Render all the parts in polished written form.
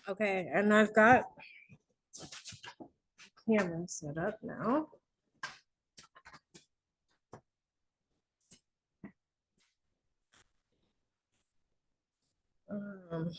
Okay, and I've got camera set up now. Um,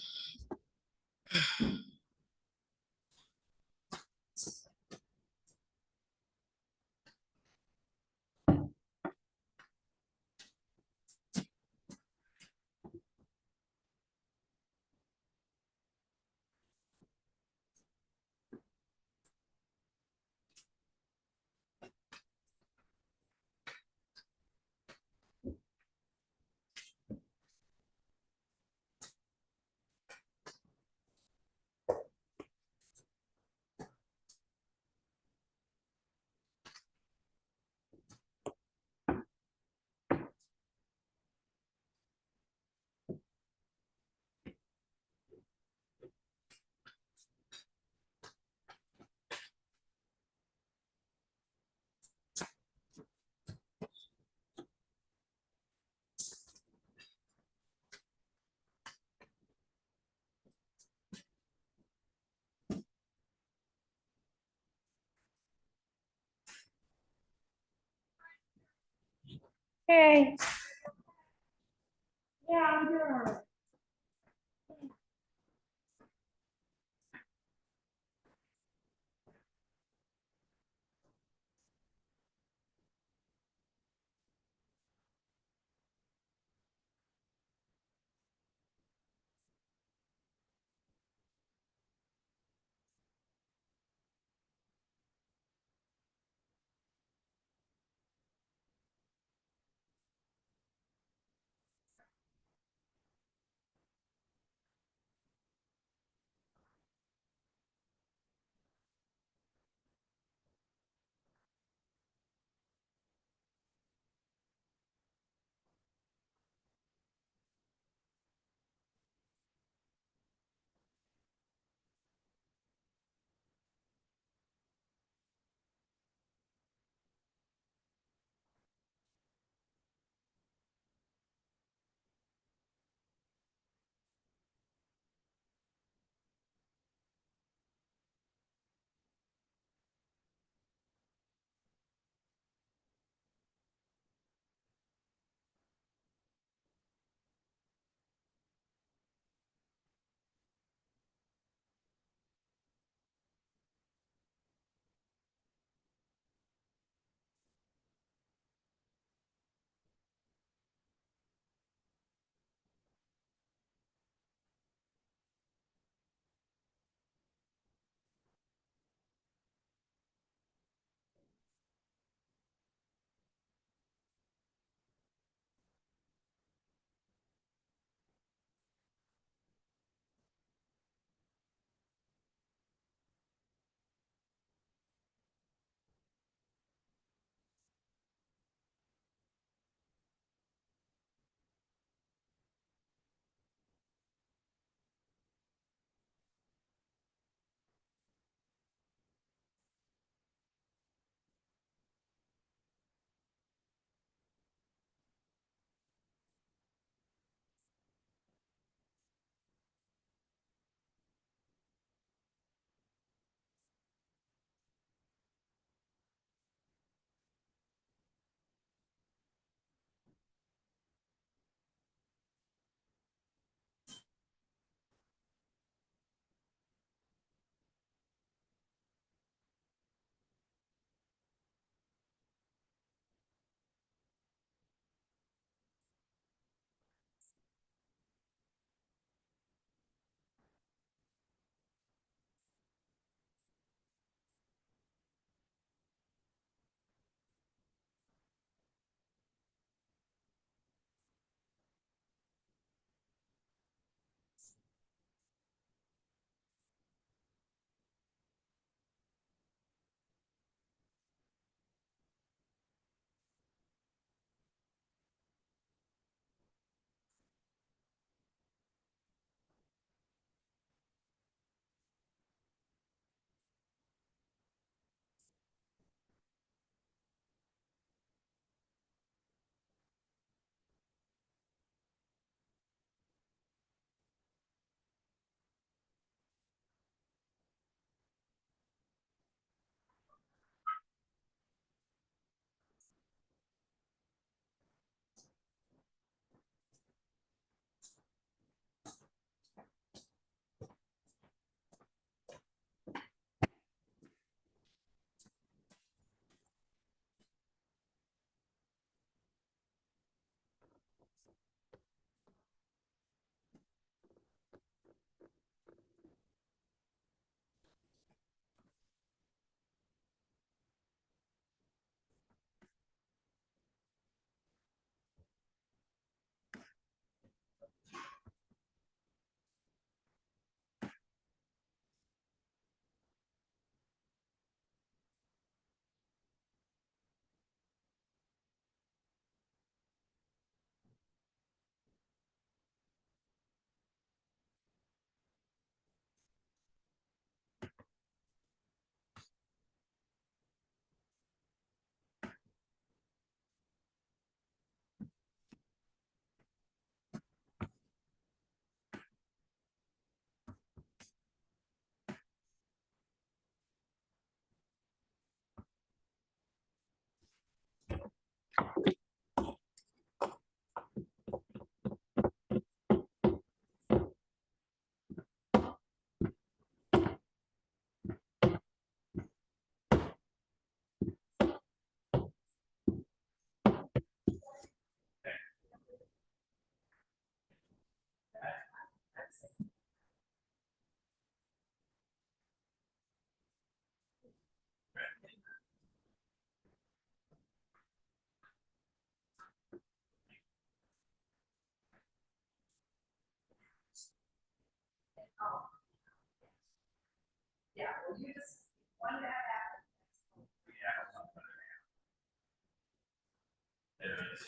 Hey. Yeah, I'm doing.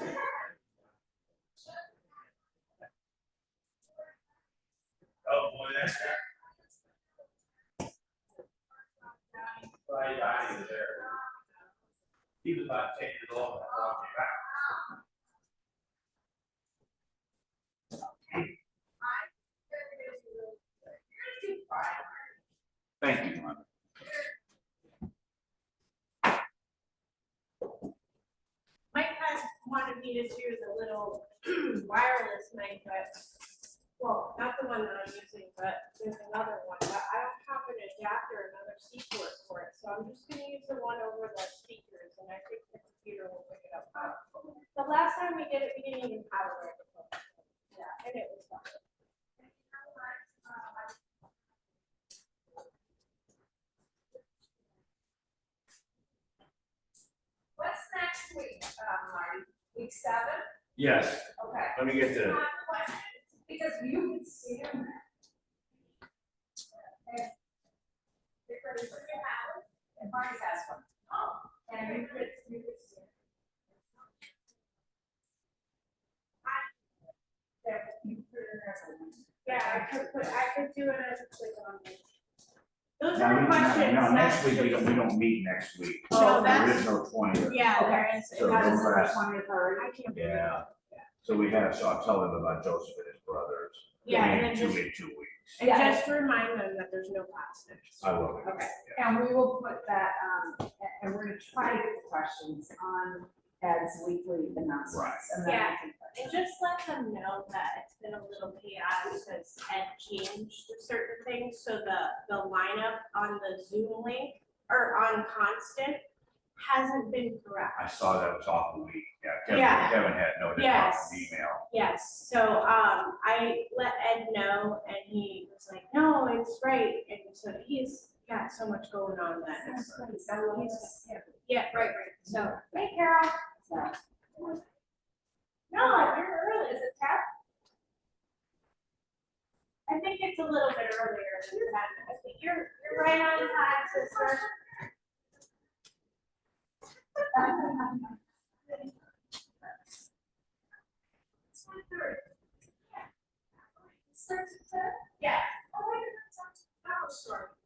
Oh, boy, that's Friday dining was there. He was about 10 years old. Thank you, Marty. Mike has wanted me to do the little wireless mic, but, well, not the one that I'm using, but there's another one, but I don't have an adapter, another C port for it, so I'm just gonna use the one over the speakers, and I think the computer will pick it up. The last time we did it, we didn't even have a microphone. Yeah, and it was fun. What's next week, Marty? Week 7? Yes, Okay. let me get the. Have questions? Because you can see them. Get ready for your house, and Marty has one. Oh. And you could see it. You put it in there. Yeah, I could do it as a quick on me. Those Now, are questions. no, next that's week, just- we don't meet next week. No, There that's- is no 20th. Yeah, Okay. there is. So That's- no class. I can't believe it. Yeah. So we have, so I'll tell them about Joseph and his brothers. Yeah, and In then just, 2 weeks. and Yeah. just remind them that there's no class next. I will. Okay. And we will put that, and we're gonna try to get the questions on Ed's weekly announcements. Right. And then we Yeah. can- And just let them know that it's been a little chaotic because Ed changed certain things, so the lineup on the Zoom link or on Constant hasn't been correct. I saw that was awful week. Yeah, Yeah. Kevin had noted Yes. on the email. Yes, so I let Ed know and he was like, no, it's right, and so he's got so much going on that it's, yeah, right, so, hey Carol. No, you're early, is it 10? I think it's a little bit earlier than 10, I think you're right on time, sister. It's 1:30. Yeah. Starts at 10? Yeah. Oh, wait, it's on the power store.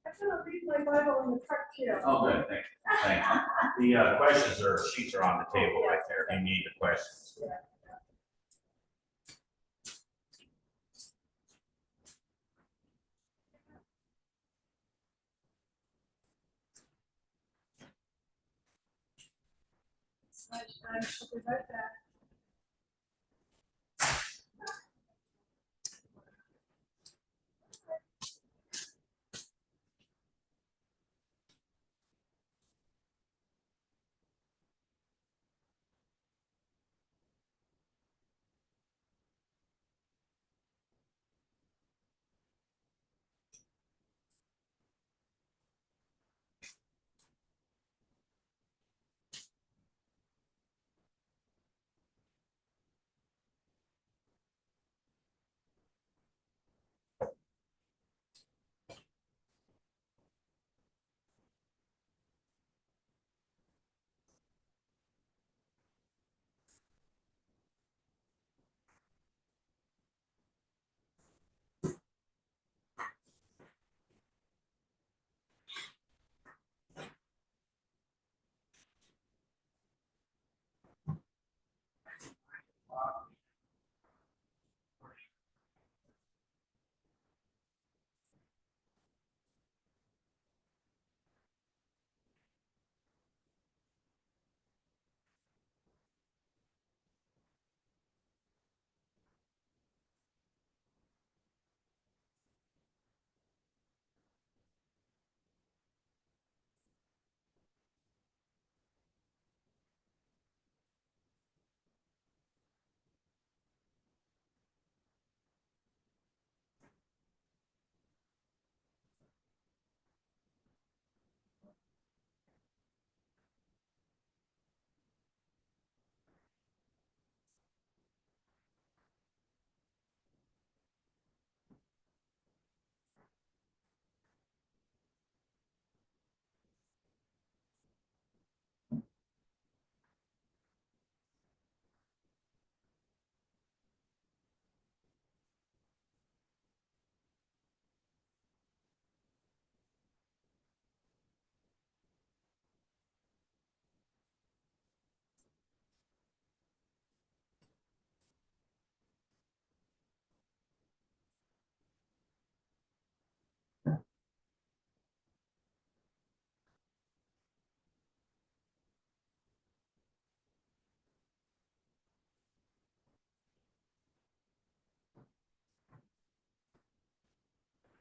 I'm gonna read my Bible in the front too. Oh, good, thank you. The questions sheets are on the table right there. If you need the questions. I should be right back.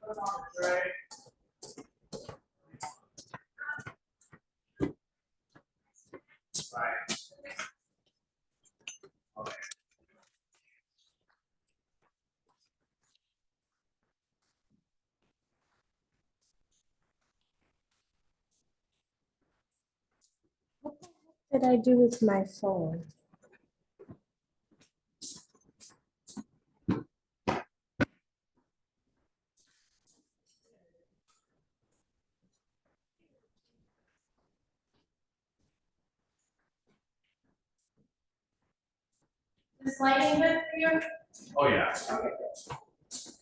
Right. Okay. What did I do with my phone? Is this lighting good for you? Oh, yeah.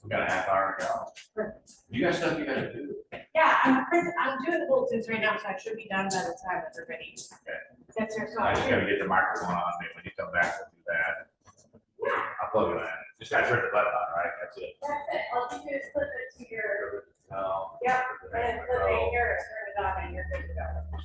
We got a half hour to go. You got stuff you gotta do. Yeah, I'm doing the bulletins right now, so I should be done by the time everybody gets here. So I just gotta get the microphone on me. When you come back, we'll do that. I'll plug it in. Just gotta turn the button on, right? That's it. That's it. All you do is clip it to your, No. yep, and clip it here, turn it on, and you're good to go.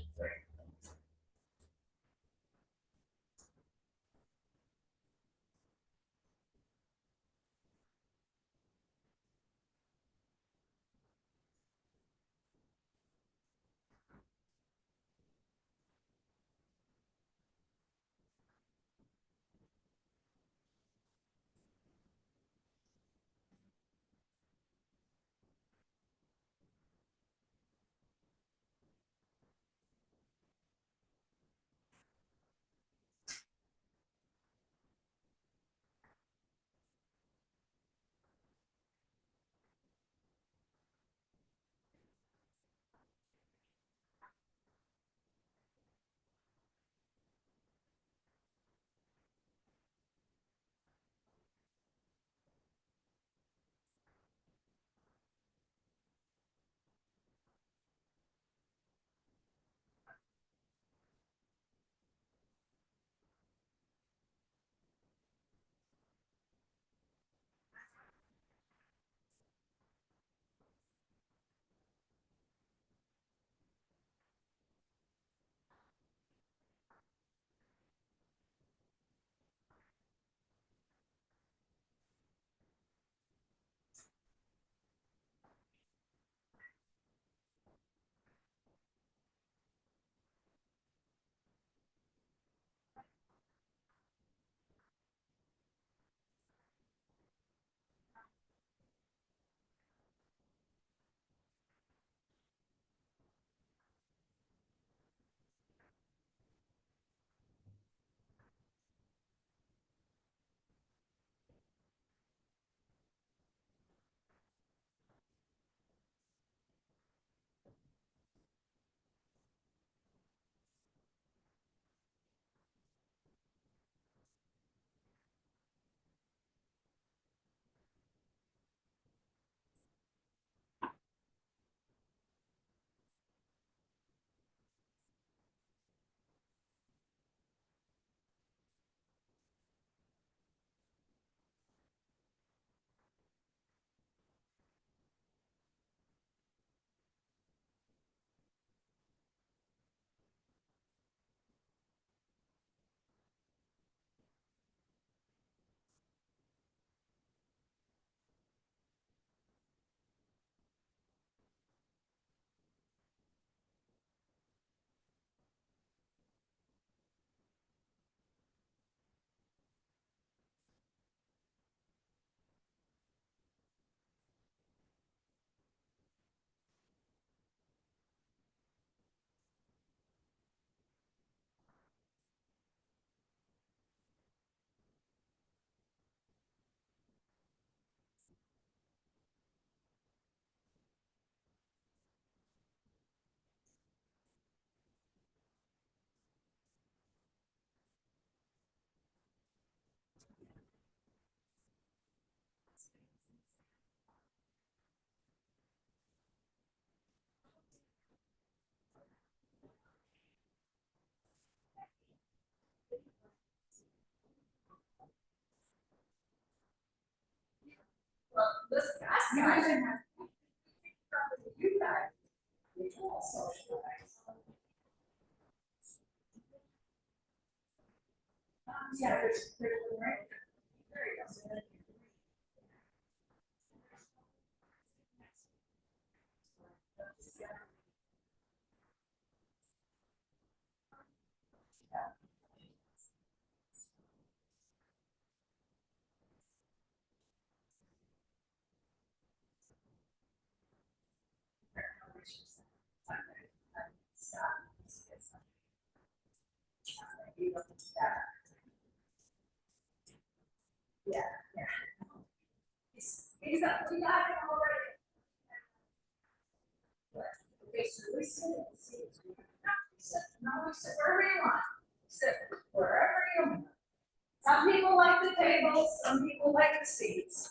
Well, this last guy didn't have. You guys. You all socialize. Yeah, there's right. There you go. Yeah, yeah. He's up, we got it already. Okay, so we sit, no, we sit wherever you want, sit wherever you want. Some people like the tables, some people like the seats.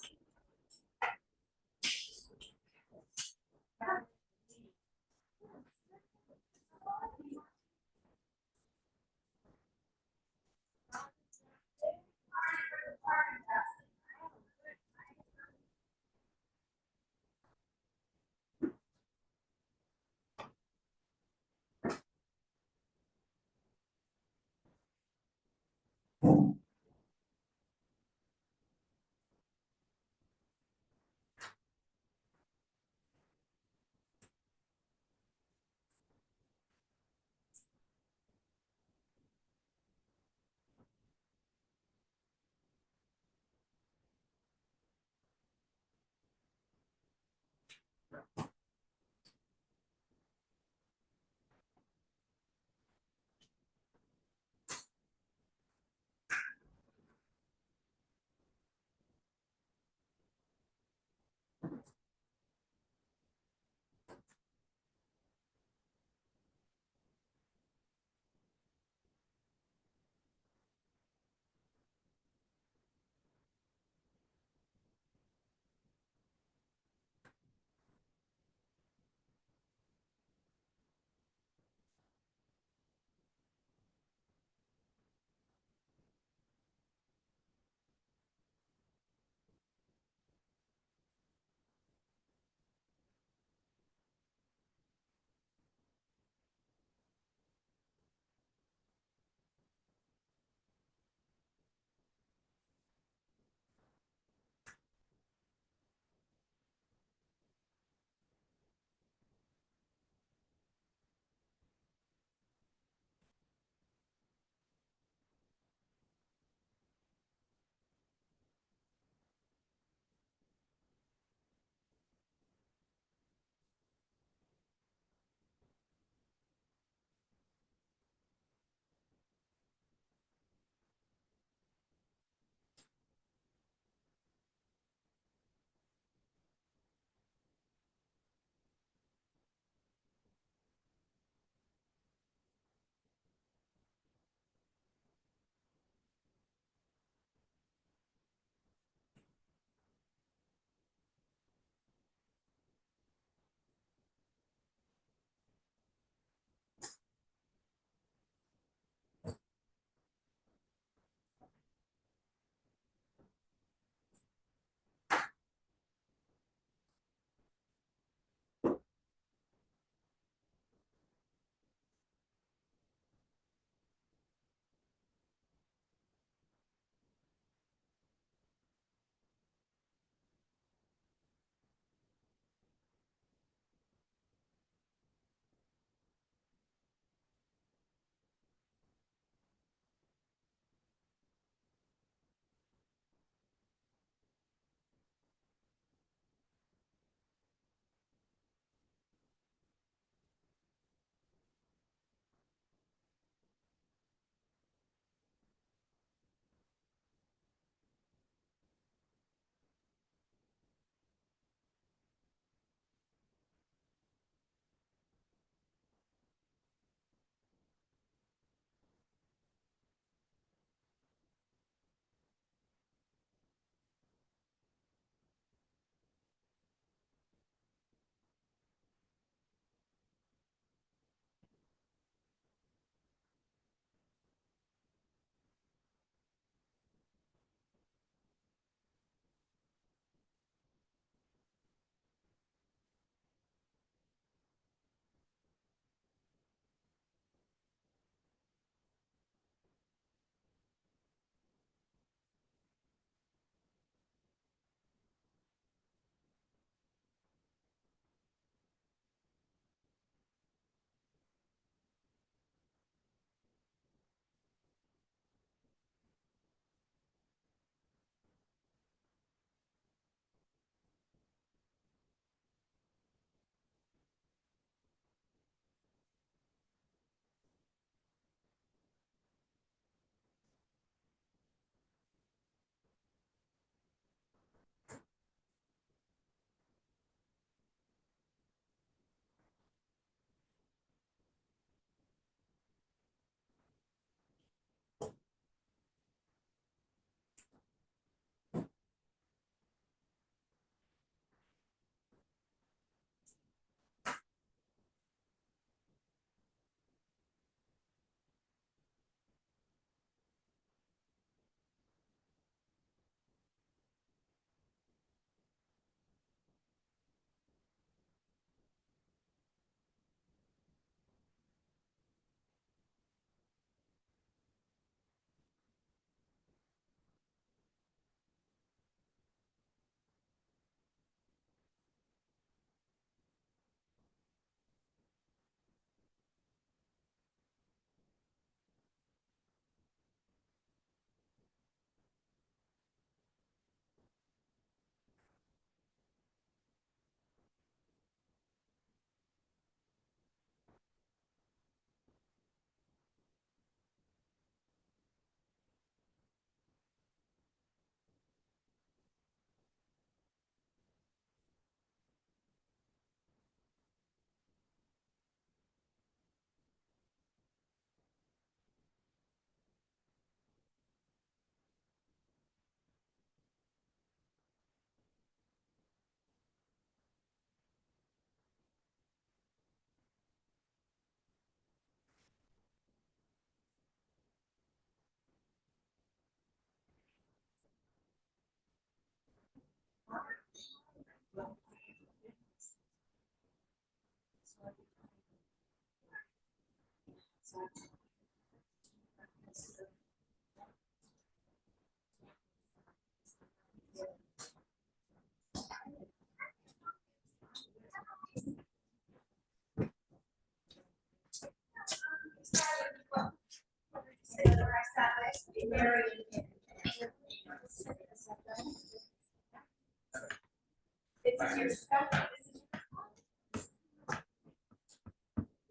This is your stuff.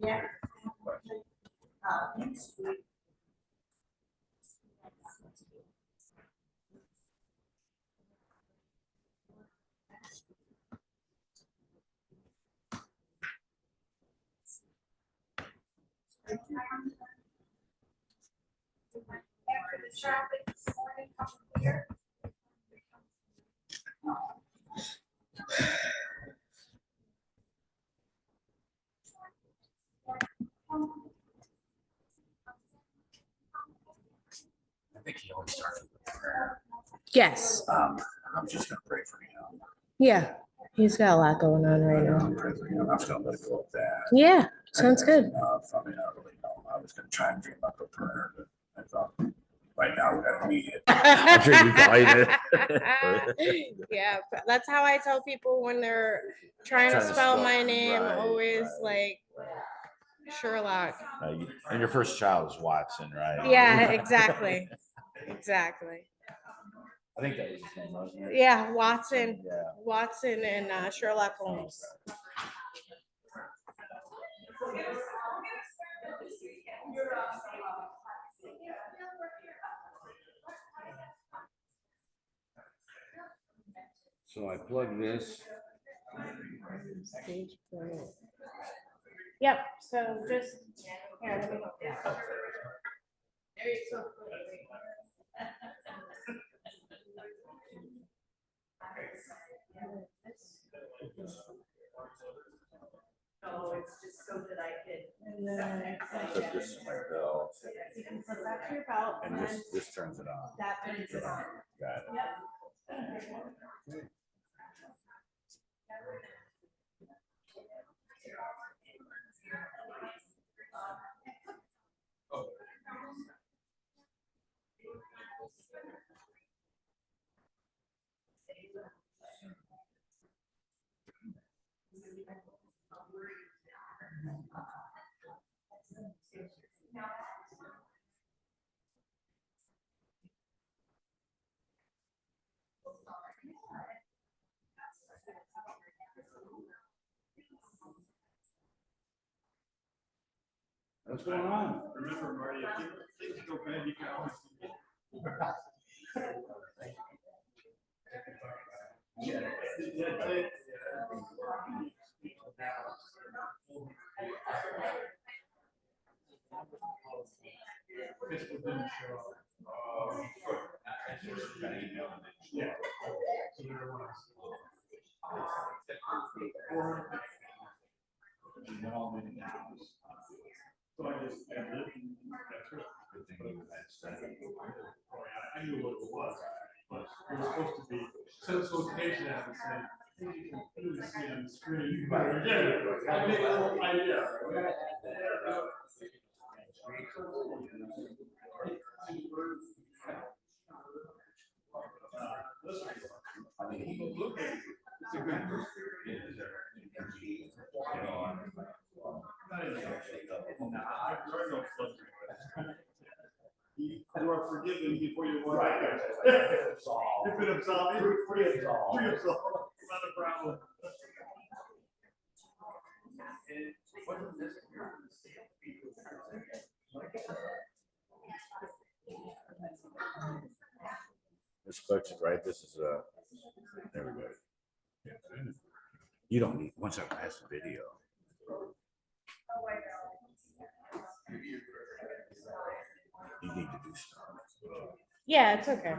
Yeah. After the traffic this morning, coming here. I think he always starts with prayer. Yes. I'm just gonna pray for him. Yeah. He's got a lot going on right now. I'm praying for him. I'm just gonna let go of that. Yeah. Sounds That's good. enough. I mean, I really know. I was gonna try and dream up a prayer, but I thought right now we gotta meet it. I'm sure you can Yeah, but that's how I tell people when they're trying to spell my name. right, Always right. like Sherlock. And your first child is Watson, right? Yeah, exactly. Exactly. I think that was his name, wasn't it? Yeah, Watson. Yeah. Watson and Sherlock Holmes. So I plug this. Stage Brandt. Yep. So just here. Let me look. There you go. Oh, it's just so that I could. And then Put this in my belt, You can put that to your belt and this turns it on. that turns it on. Got it. Yep. What's going on? Remember, Marty, if things go bad, you can always. This one didn't show up. Yeah. So there was. So I just, that's right. I knew what it was, but it was supposed to be, so solicitation had to say, you can clearly see it on the screen. Yeah, I made a little idea. I mean, It's a good first period. You are forgiven before you want. You've been absolved. You're free absolved. Not a problem. this clicks it, right? This is there we go. You don't need, once I pass the video. You need to do stuff. yeah, it's okay.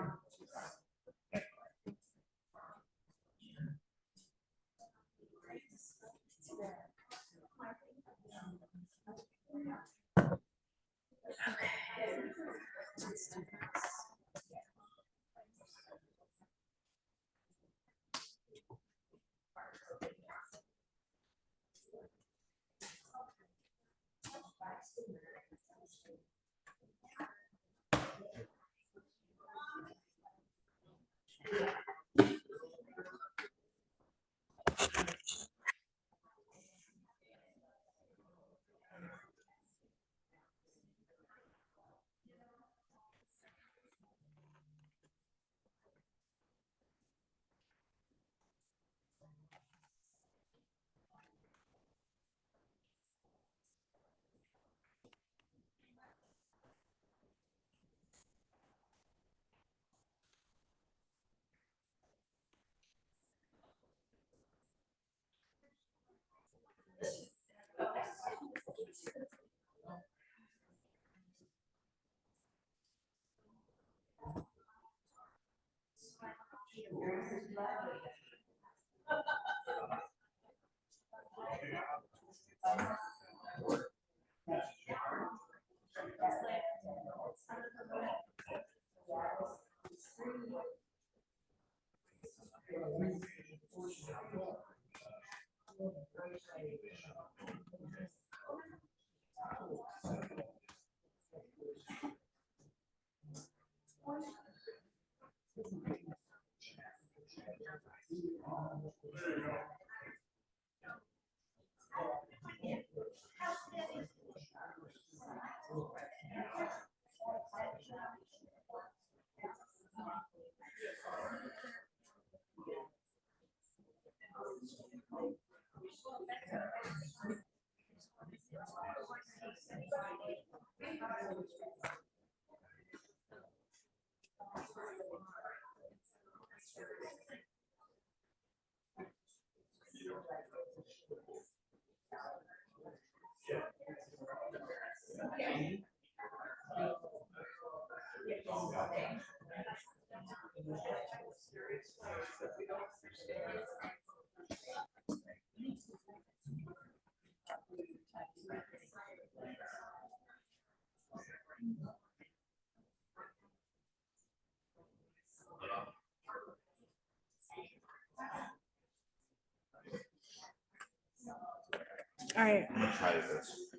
All right, I'm gonna try this.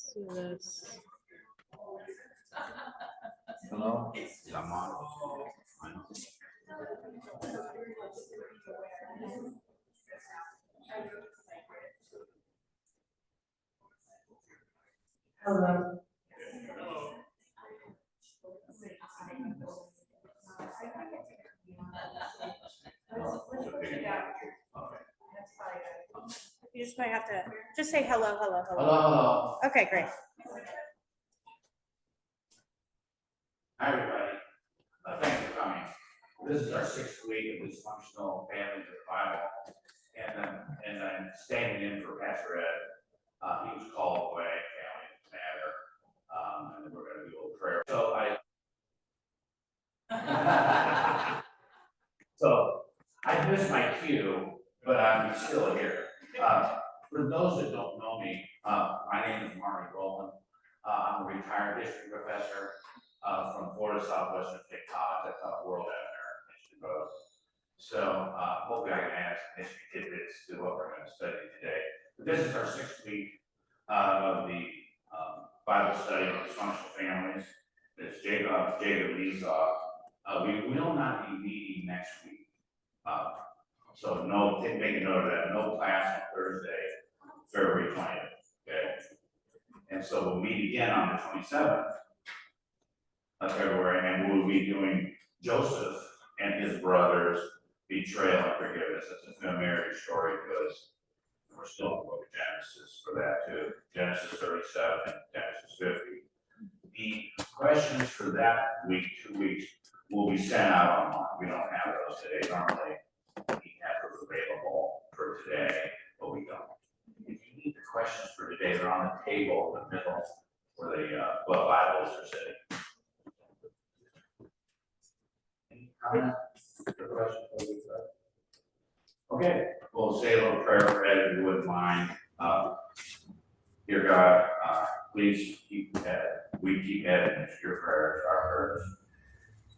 let's do this. Hello? I'm on. Hello. You just might have to, just say hello, hello, hello. Hello. Okay, great. Hi, everybody. Thanks for coming. This is our 6th week of Dysfunctional Families of Bible. And I'm standing in for Pastor Ed. He was called away, family matter. And we're gonna do a little prayer. So I missed my cue, but I'm still here. For those that don't know me, my name is Marty, Roland. I'm a retired history professor from Florida Southwestern State College. That's a world out there in Michigan Road. So hopefully I can add some history tidbits to what we're going to study today. But this is our 6th week of the Bible study of dysfunctional families. It's Jacob and Esau. We will not be meeting next week. So make a note of that. No class on Thursday, February 20th. Okay. And so we'll meet again on the 27th of February, and we'll be doing Joseph and his brothers' betrayal and forgiveness. It's a familiar story because we're still in the book of Genesis for that too. Genesis 37 and Genesis 50. The questions for that week, 2 weeks, will be sent out online. We don't have those today. Normally, we have those available for today, but we don't. If you need the questions for today, they're on the table in the middle where the Bibles are sitting. Any comment or questions for the week? Okay, we'll say a little prayer for Ed, if you wouldn't mind. Dear God, please keep Ed. We keep Ed in your prayers, our prayers,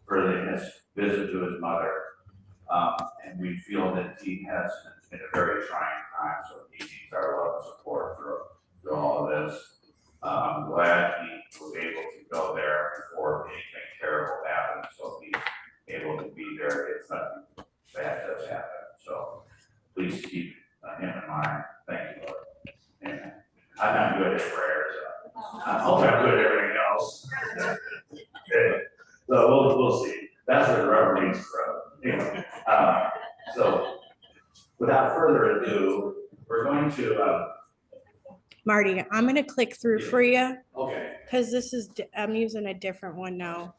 for his visit to his mother. And we feel that he has been a very trying time, so he needs our love and support for all of this. I'm not good at prayers. Hopefully I'm good at everything else. So we'll see. That's where the rubber meets the road. Anyway, so without further ado, we're going to, Marty, I'm gonna click through for you, okay. because this is, I'm using a different one now.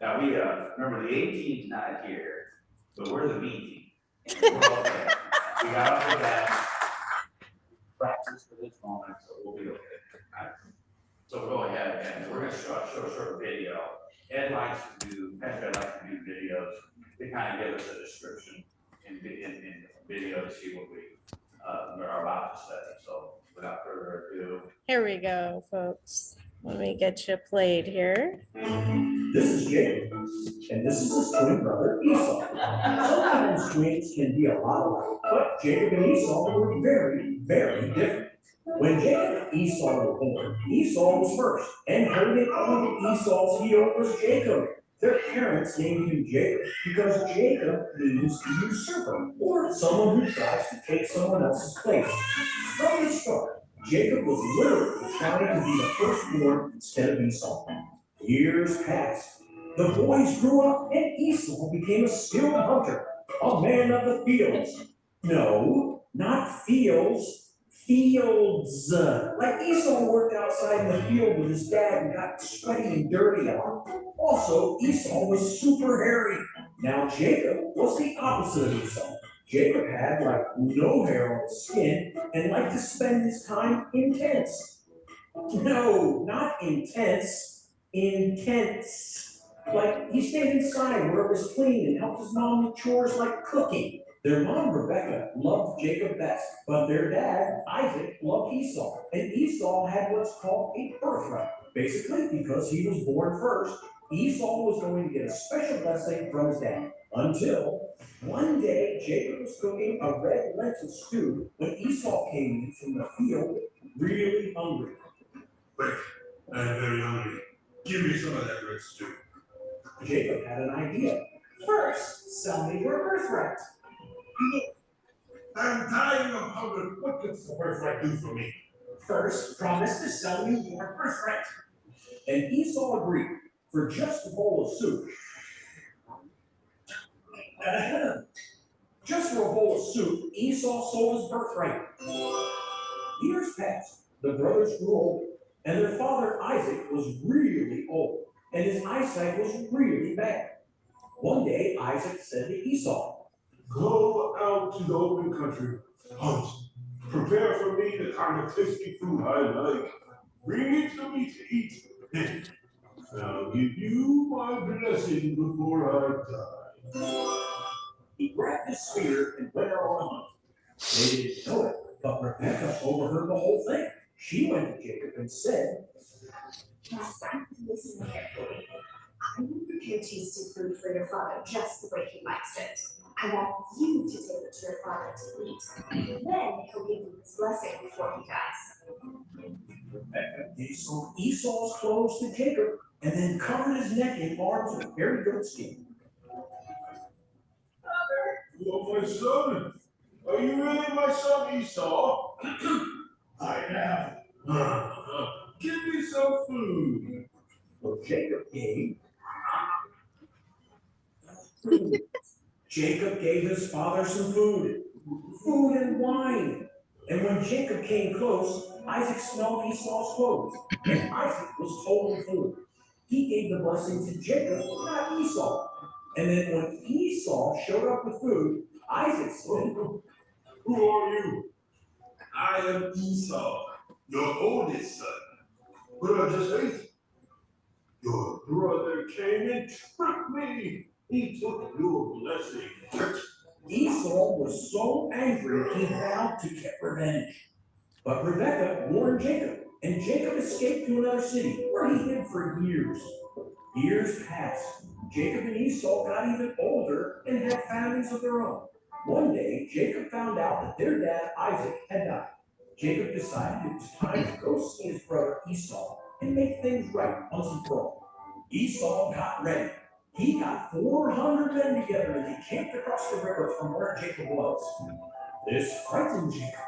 Now we, remember the A team's not here, but we're the B team. And we're okay. We got off the bat, practice for this moment, so we'll be okay. So we'll go ahead and we're gonna show a short video. Ed likes to do, Pastor Ed likes to do videos to kind of give us a description in video to see what we are about to study. So without further ado. Here we go, folks. Let me get you played here. This is Jacob, and this is his twin brother Esau. Sometimes twins can be a lot alike, but Jacob and Esau were very, very different. When Jacob and Esau were born, Esau was first, and holding on to Esau's heel was Jacob. Their parents named him Jacob because Jacob means usurper, or someone who tries to take someone else's place. From the start, Jacob was literally trying to be the firstborn instead of Esau. Years passed. The boys grew up and Esau became a skilled hunter, a man of the fields. No, not fields, fields. Like Esau worked outside in the field with his dad and got sweaty and dirty a lot. Also, Esau was super hairy. Now Jacob was the opposite of Esau. Jacob had like no hair on his skin and liked to spend his time in tents. No, not intense, intense. Like he stayed inside where it was clean and helped his mom with chores like cooking. Their mom, Rebecca, loved Jacob best, but their dad, Isaac, loved Esau. And Esau had what's called a birthright. Basically, because he was born first, Esau was going to get a special blessing from his dad. Until one day, Jacob was cooking a red lentil stew when Esau came in from the field, really hungry. Wait, I'm very hungry. Give me some of that red stew. Jacob had an idea. First, sell me your birthright. I'm dying of hunger. What does the birthright do for me? First, promise to sell you your birthright. And Esau agreed for just a bowl of soup. Just for a bowl of soup, Esau sold his birthright. Years passed. The brothers grew older, and their father Isaac was really old, and his eyesight was really bad. One day, Isaac said to Esau, Go out to the open country. Hunt. Prepare for me the kind of tasty food I like. Bring it to me to eat. Then I'll give you my blessing before I die. He grabbed his spear and went out on a hunt. They didn't know it, but Rebecca overheard the whole thing. She went to Jacob and said, My son, listen carefully. I will prepare tasty food for your father just the way he likes it. I want you to take it to your father to eat. Then he'll give you his blessing before he dies. Rebecca gave some Esau's clothes to Jacob and then covered his neck and arms with very good skin. Oh, my son. Are you really my son, Esau? I am. Give me some food. So Jacob gave his father some food and wine. And when Jacob came close, Isaac smelled Esau's clothes, and Isaac was totally fooled. He gave the blessing to Jacob, not Esau. And then when Esau showed up with food, Isaac said, Who are you? I am Esau, your oldest son. But I just ate. Your brother came and tricked me. He took your blessing. Esau was so angry he vowed to get revenge. But Rebekah warned Jacob, and Jacob escaped to another city where he hid for years. Years passed. Jacob and Esau got even older and had families of their own. One day, Jacob found out that their dad, Isaac, had died. Jacob decided it was time to go see his brother Esau and make things right once and for all. Esau got ready. He got 400 men together and they camped across the river from where Jacob was. This frightened Jacob.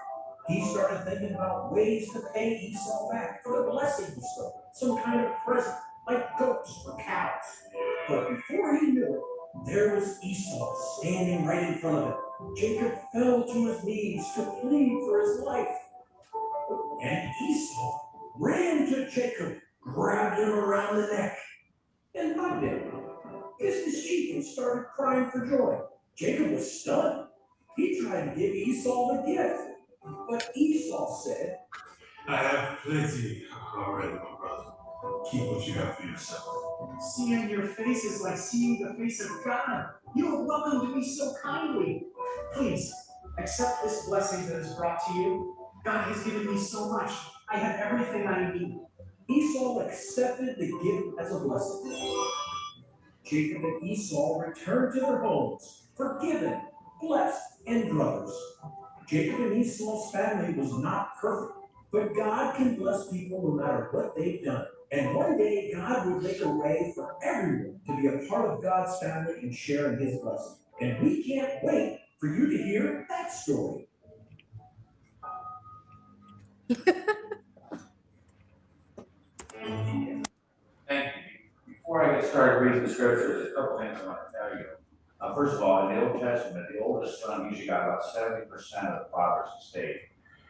He started thinking about ways to pay Esau back for the blessing he stole, some kind of present, like goats or cows. But before he knew it, there was Esau standing right in front of him. Jacob fell to his knees to plead for his life. And Esau ran to Jacob, grabbed him around the neck, and hugged him, kissed his cheek, and started crying for joy. Jacob was stunned. He tried to give Esau the gift, but Esau said, I have plenty already, my brother. Keep what you have for yourself. Seeing your face is like seeing the face of God. You are welcomed me so kindly. Please, accept this blessing that is brought to you. God has given me so much. I have everything I need. Esau accepted the gift as a blessing. Jacob and Esau returned to their homes, forgiven, blessed, and brothers. Jacob and Esau's family was not perfect, but God can bless people no matter what they've done. And one day, God will make a way for everyone to be a part of God's family and share in His blessing. And we can't wait for you to hear that story. Thank you. Before I get started reading the scriptures, a couple things I want to tell you. First of all, in the Old Testament, the oldest son usually got about 70% of the father's estate,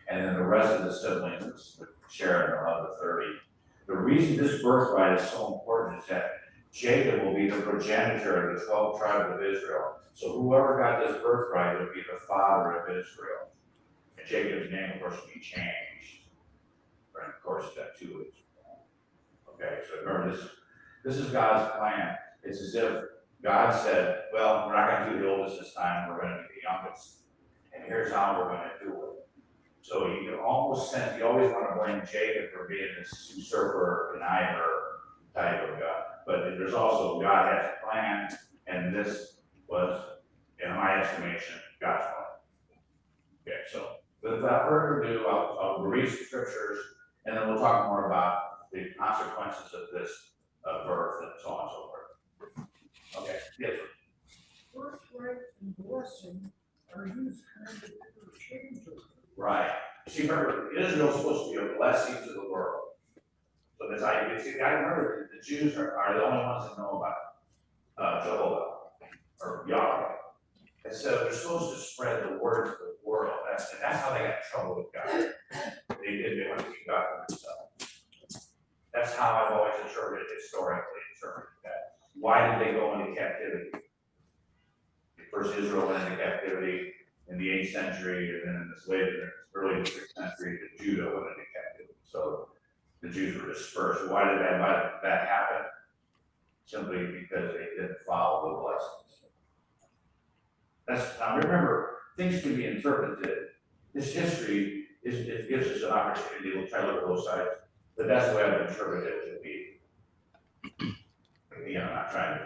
and then the rest of the siblings would share in the other 30. The reason this birthright is so important is that Jacob will be the progenitor of the 12 tribes of Israel. So whoever got this birthright would be the father of Israel. And Jacob's name, of course, will be changed. And of course, that too is. Okay, so remember this is God's plan. It's as if God said, well, we're not going to do the oldest this time, we're going to do the youngest. And here's how we're going to do it. So you can almost sense, you always want to blame Jacob for being this usurper, conniver type of God. But there's also, God has a plan, and this was, in my estimation, God's plan. Okay, so without further ado, I'll read some scriptures, and then we'll talk more about the consequences of this birth and so on and so forth. Okay, yes. Birthright and blessing are used kind of interchangeably. Right. See, remember, Israel's supposed to be a blessing to the world. So that's how you see. I remember the Jews are the only ones that know about Jehovah or Yahweh. And so they're supposed to spread the word to the world. That's how they got in trouble with God. They want to keep God for themselves. That's how I've always historically interpreted that. Why did they go into captivity? First Israel went into captivity in the 8th century, and then in this later, early 6th century, Judah went into captivity. So the Jews were dispersed. Why did that happen? Simply because they didn't follow the blessings. Now remember, things can be interpreted. This history it gives us an opportunity to try to look at both sides. But that's the way I've interpreted it to be. I'm not trying to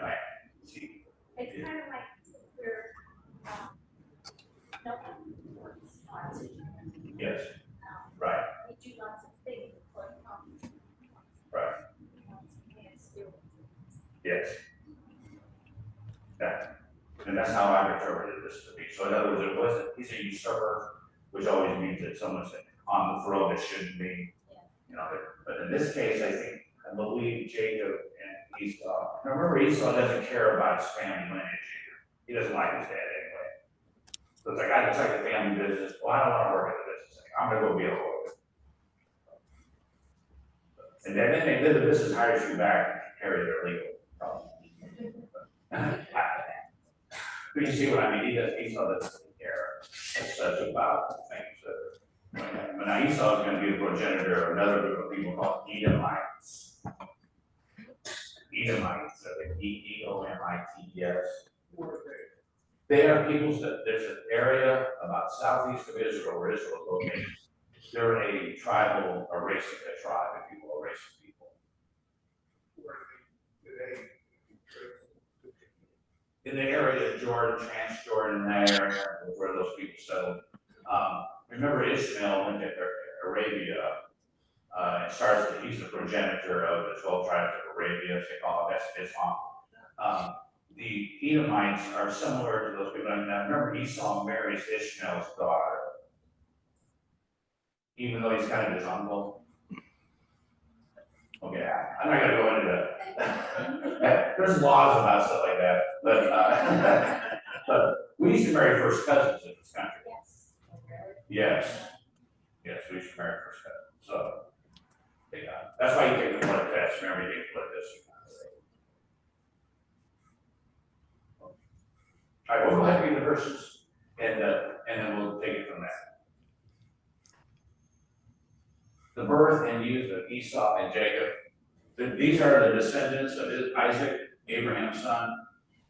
see. It's kind of like we're, lots of Yes, right, we do lots of things before it comes. right, yes. And that's how I've interpreted this to be. So in other words, he's a usurper, which always means that someone's on the throne that shouldn't be. But in this case, I believe Jacob and Esau. Now remember, Esau doesn't care about his family lineage either. He doesn't like his dad anyway. So it's like a family business. Well, I don't want to work in the business thing. I'm gonna go be a lawyer. And then the business hires you back to carry their legal problems. But you see what I mean? Esau doesn't care as such about things that. But now Esau is going to be the progenitor of another group of people called Edomites. Edomites, so E-O-M-I-T-E-S. They are peoples that there's an area about southeast of Israel where Israel is located. They're a tribe, if you will, a race of people. In the area of Jordan, Transjordan, that area where those people settled. Remember Ishmael went to Arabia, and he's the progenitor of the 12 tribes of Arabia, as they call it, that's Islam. The Edomites are similar to those people. Now remember Esau marries Ishmael's daughter. even though he's kind of his uncle. Okay, I'm not gonna go into that. There's laws about stuff like that, but we used to marry first cousins in this country. Yes. Yes, we used to marry first cousins, so, yeah, that's why you take the blood test, remember you take the blood test. All right, we'll go ahead and read the verses, and then we'll take it from there. The birth and youth of Esau and Jacob. These are the descendants of Isaac, Abraham's son.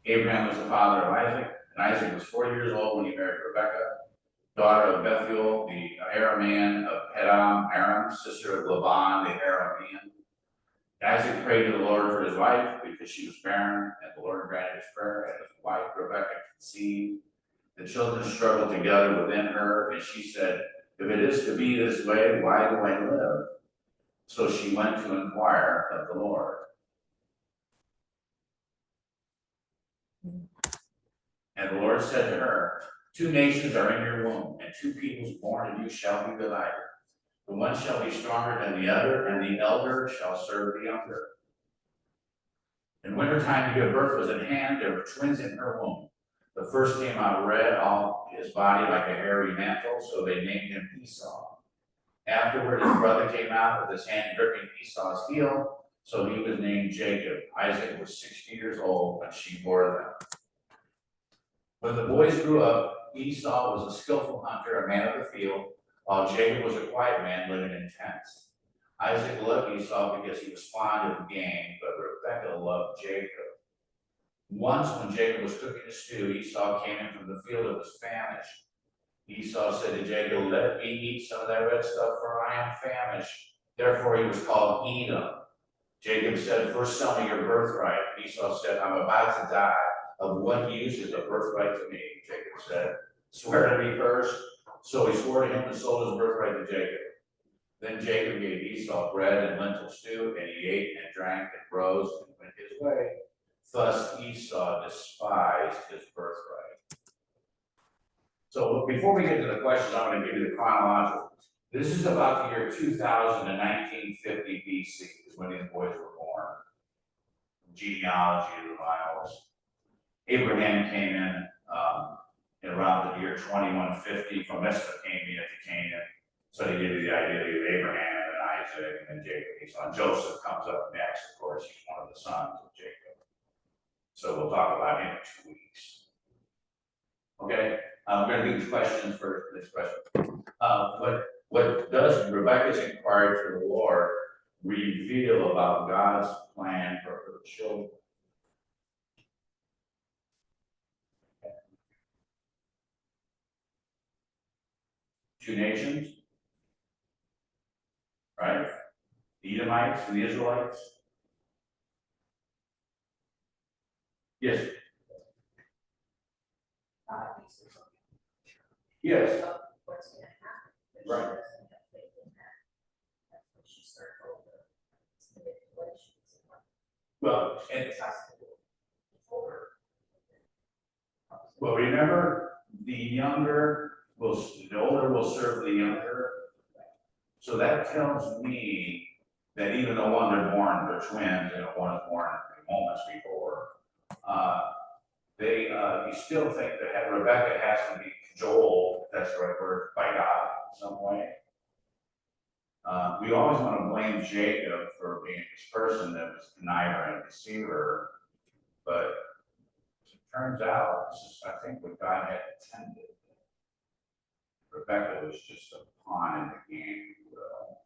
Abraham was the father of Isaac, and Isaac was 40 years old when he married Rebekah, daughter of Bethuel, the Aramean of Aram, sister of Laban, the Aramean. Isaac prayed to the Lord for his wife because she was barren, and the Lord granted his prayer, and his wife Rebekah conceived. The children struggled together within her, and she said, "If it is to be this way, why do I live?" So she went to inquire of the Lord. And the Lord said to her, 2 nations are in your womb, and 2 peoples born of you shall be divided. The one shall be stronger than the other, and the elder shall serve the younger. In wintertime to give birth was at hand, there were twins in her womb. The first came out red, all his body like a hairy mantle, so they named him Esau. Afterward, his brother came out with his hand gripping Esau's heel, so he was named Jacob. Isaac was 60 years old when she bore them. When the boys grew up, Esau was a skillful hunter, a man of the field, while Jacob was a quiet man living in tents. Isaac loved Esau because he was fond of game, but Rebekah loved Jacob. Once when Jacob was cooking a stew, Esau came in from the field and was famished. Esau said to Jacob, "Let me eat some of that red stuff, for I am famished." Therefore he was called Edom. Jacob said, "First sell me your birthright." Esau said, "I'm about to die. Of what use is a birthright to me?" Jacob said, "Swear to me first." So he swore to him and sold his birthright to Jacob. Then Jacob gave Esau bread and lentil stew, and he ate and drank and rose and went his way. Thus Esau despised his birthright. So before we get to the questions, I'm going to give you the chronological. This is about the year 2000 to 1950 BC is when these boys were born. Genealogy of the Bibles. Abraham came in around the year 2150 from Mesopotamia to Canaan. So they give you the idea of Abraham and Isaac and then Jacob, Esau. And Joseph comes up next, of course, he's one of the sons of Jacob. So we'll talk about him in 2 weeks. Okay, we're going to do the questions for this question. What does Rebekah's inquiry to the Lord reveal about God's plan for her children? 2 nations, right? The Edomites and the Israelites. Yes. Yes. Right. Well, remember, the older will serve the younger. So that tells me that even though one they're born, they're twins, and one is born moments before, you still think that Rebekah has to be cajoled, if that's the right word, by God in some way. We always want to blame Jacob for being this person that was conniver and deceiver, but as it turns out, this is, I think, what God had intended. Rebekah was just a pawn in the game, if you will.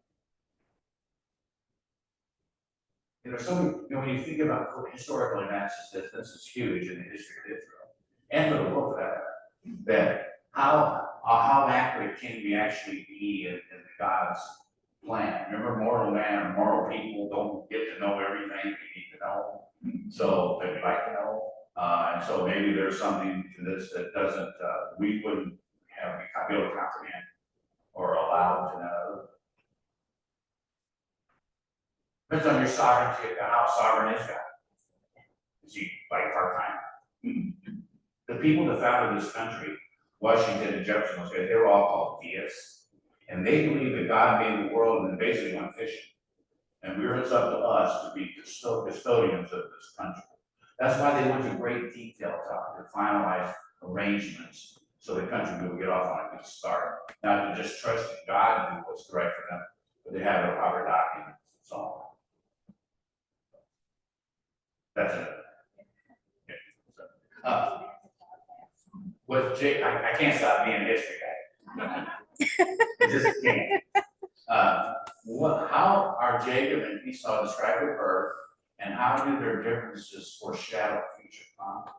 When you think about historical analysis, this is huge in the history of Israel, and for the world for that, that how accurate can we actually be in God's plan? Remember, mortal man or moral people don't get to know everything we need to know, so that we like to know, and so maybe there's something to this that doesn't, we wouldn't be able to comprehend or allow to know. Depends on your sovereignty, how sovereign is God. Is he like part-time? The people that founded this country, Washington and Jefferson, they were all called deists. And they believe that God made the world and then basically went fishing. And it's up to us to be custodians of this country. That's why they went to great detail to finalize arrangements so the country would get off on a good start. Not to just trust in God and do what's right for them, but they have their proper documents and so on. That's it. With Jake, I can't stop being a history guy. I just can't. How are Jacob and Esau described at birth, and how do their differences foreshadow future conflict?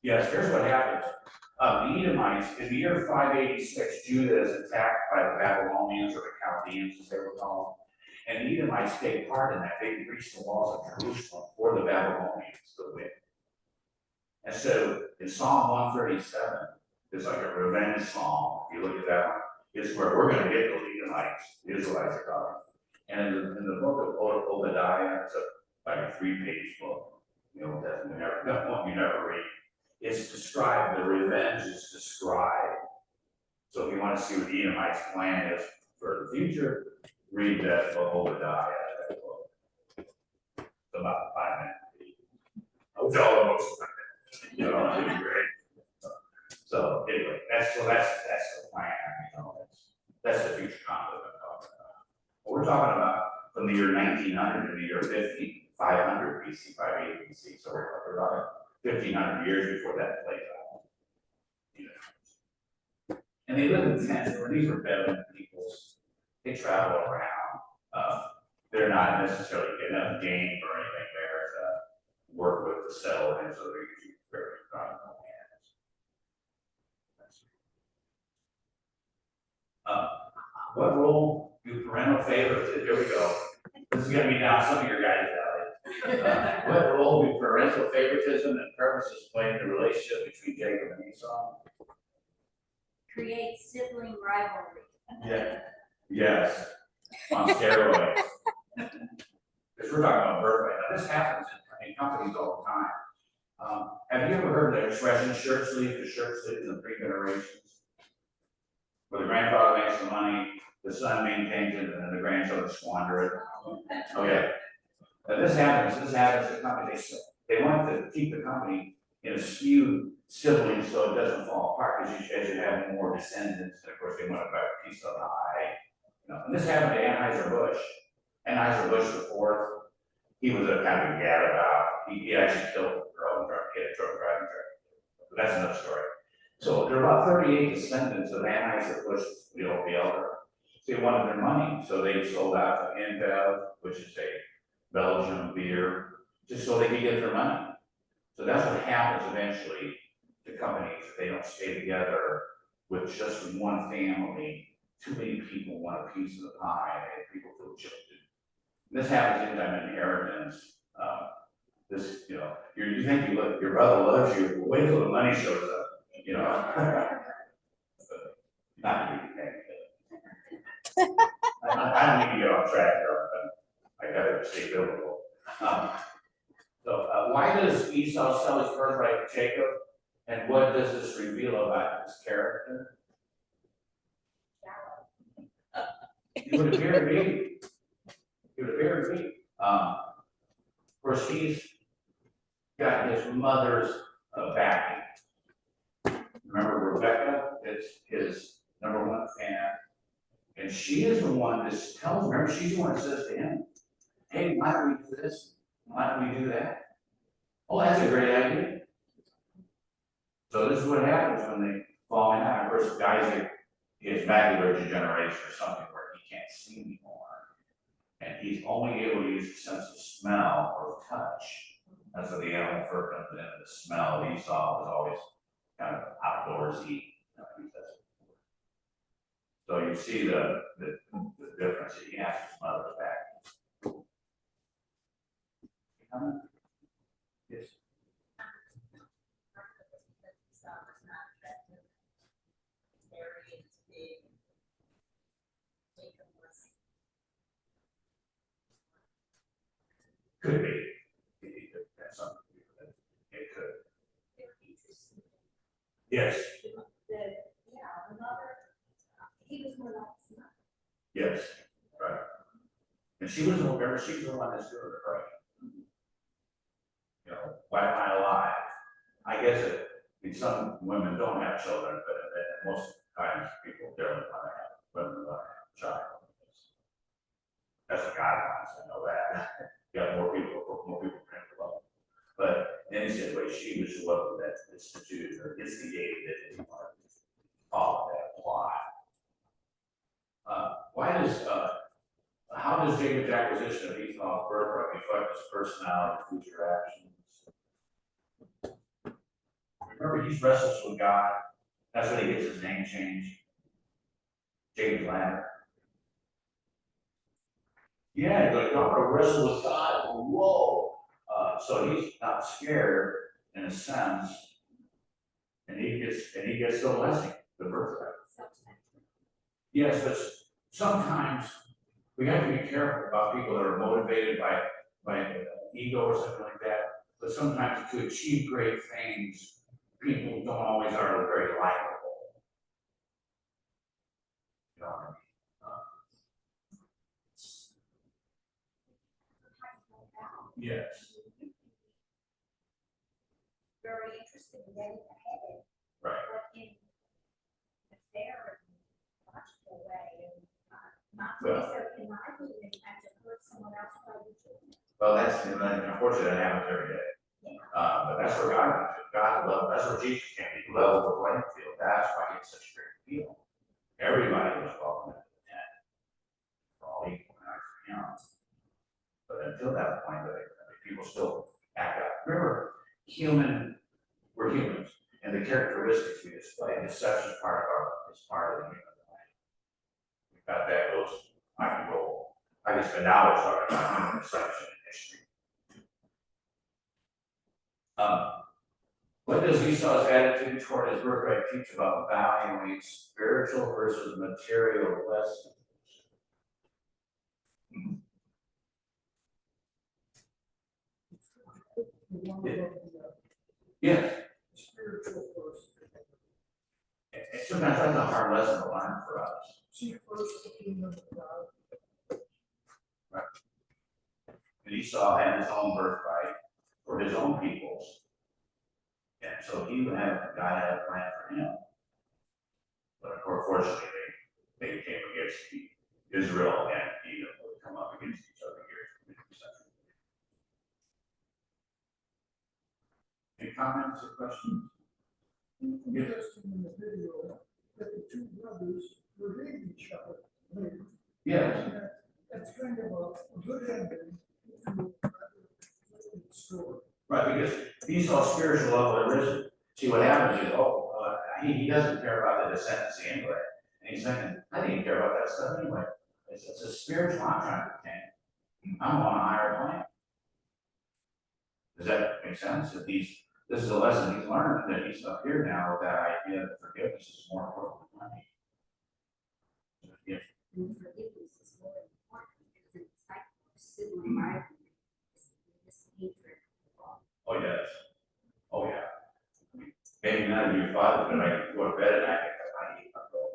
Yes, here's what happens. The Edomites, in the year 586, Judah is attacked by the Babylonians, or the Chaldeans, as they were called. And the Edomites take part in that. They breach the walls of Jerusalem for the Babylonians to win. And so in Psalm 137, there's like a revenge psalm. If you look at that one, it's where we're going to get those Edomites. The Israelites are coming. And in the book of Obadiah, it's like a 3-page book. You know, that you never read. It's described, the revenge is described. So if you want to see what the Edomites' plan is for the future, read that book, Obadiah, that book. It's about 5 minutes. I wish all the books were like that. You know, it'd be great. So anyway, that's the plan, you know, that's the future conflict I'm talking about. What we're talking about from the year 1900 to the year 500 BC, 580 BC, so we're about 1,500 years before that played out. You know. And they live in tents, or these are Bedouin peoples. They travel around. They're not necessarily getting enough game or anything there to work with the settlers, so they're usually very hands. What role do parental favorites, here we go. This is gonna be now some of your guys' values. What role do parental favoritism and purposes play in the relationship between Jacob and Esau? Create sibling rivalry. Yeah. Yes. On steroids. Because we're talking about birthright. Now, this happens in companies all the time. Have you ever heard the expression shirt sleeve to shirt sleeve in 3 generations? Where the grandfather makes the money, the son maintains it, and then the grandchildren squander it. Oh yeah. Now this happens to companies. They want to keep the company in a skewed sibling so it doesn't fall apart, because as you have more descendants, and of course they want to buy a piece of the pie. You know, and this happened to Anheuser-Busch. Anheuser-Busch IV, he was a kind of a gadabout. He actually killed a girl and hit a truck driving truck. But that's another story. So there are about 38 descendants of Anheuser-Busch, the elder. So they wanted their money, so they sold out to InBev, which is a Belgian beer, just so they could get their money. So that's what happens eventually to companies if they don't stay together with just one family. Too many people want a piece of the pie, and people feel jilted. And this happens anytime inheritance. This, you know, you think your brother loves you, but wait till the money shows up. You know, not really. I don't need to get off track here, but I gotta stay biblical. Why does Esau sell his birthright to Jacob? And what does this reveal about his character? He would appear to be. He would appear to be. Of course, he's got his mother's backing. Remember Rebecca is his #1 fan. And she is the one that tells him, remember, she's the one that says to him, hey, why don't we do this? Why don't we do that? Oh, that's a great idea. So this is what happens when they fall in out. Of course, guys is macular degeneration or something where he can't see anymore. And he's only able to use the sense of smell or touch. That's where the animal fur comes in, the smell. Esau was always kind of outdoorsy. So you see the difference. He has his mother's back. Yes. Could be. It could. That's something. It could. Yes, He was more like his mother. yes, right. And she was the one, remember, she's the one that's doing it, right? You know, why am I alive? I guess it, I mean, some women don't have children, but most times people don't want to have, women want to have a child. That's what God wants, I know that. You got more people trying to love. But in any situation, she was the one that instituted or instigated it, if you want to call it that plot. How does Jacob's acquisition of Esau's birthright reflect his personality and future actions? Remember, he's restless with God. That's when he gets his name changed. Jacob's ladder. Yeah, but God to wrestle with God. Whoa. So he's not scared in a sense, and he gets the blessing, the birthright. Yes, but sometimes we have to be careful about people that are motivated by ego or something like that. But sometimes to achieve great things, people don't always are very likable. You know what I mean? Yes. Very interested in getting ahead. Right. But in a fair and logical way, and not to Well, be so conniving and to hurt someone else by doing it. Well, that's unfortunately that happens every day. But that's where God wants it. God love. That's where Jesus came. He leveled the playing field. That's why it's such a great deal. Everybody was welcome at the tent. We're all equal in our count. But until that point, people still act out. Remember, we're humans, and the characteristics we display, deception is part of the human life. We've got that goes, I can spend hours talking about human deception and history. What does Esau's attitude toward his birthright teach about valuing spiritual versus material blessings? Yes. Spiritual first. And sometimes that's a hard lesson to learn for us. Seek first the kingdom of God. Right. And Esau had his own birthright for his own peoples. And so God had a plan for him. But of course, fortunately, they came against Israel and Edom would come up against each other here. Any comments or questions? Interesting in the video that the two brothers forgave each other later. Yes. And that's kind of a good ending to a rather story. Right, because Esau's spiritual level had risen. See, what happens is, he doesn't care about the descendancy anyway. And he's thinking, I didn't care about that stuff anyway. It's a spiritual I'm trying to attain. I'm on a higher plane. Does that make sense? That this is a lesson he's learned, that he's up here now with that idea that forgiveness is more important than money. Yeah. Forgiveness is more important because it's like sibling rivalry, this hatred. Oh, yes. Oh, yeah. Maybe none of you fathers, but I can go to bed and I hate my girl.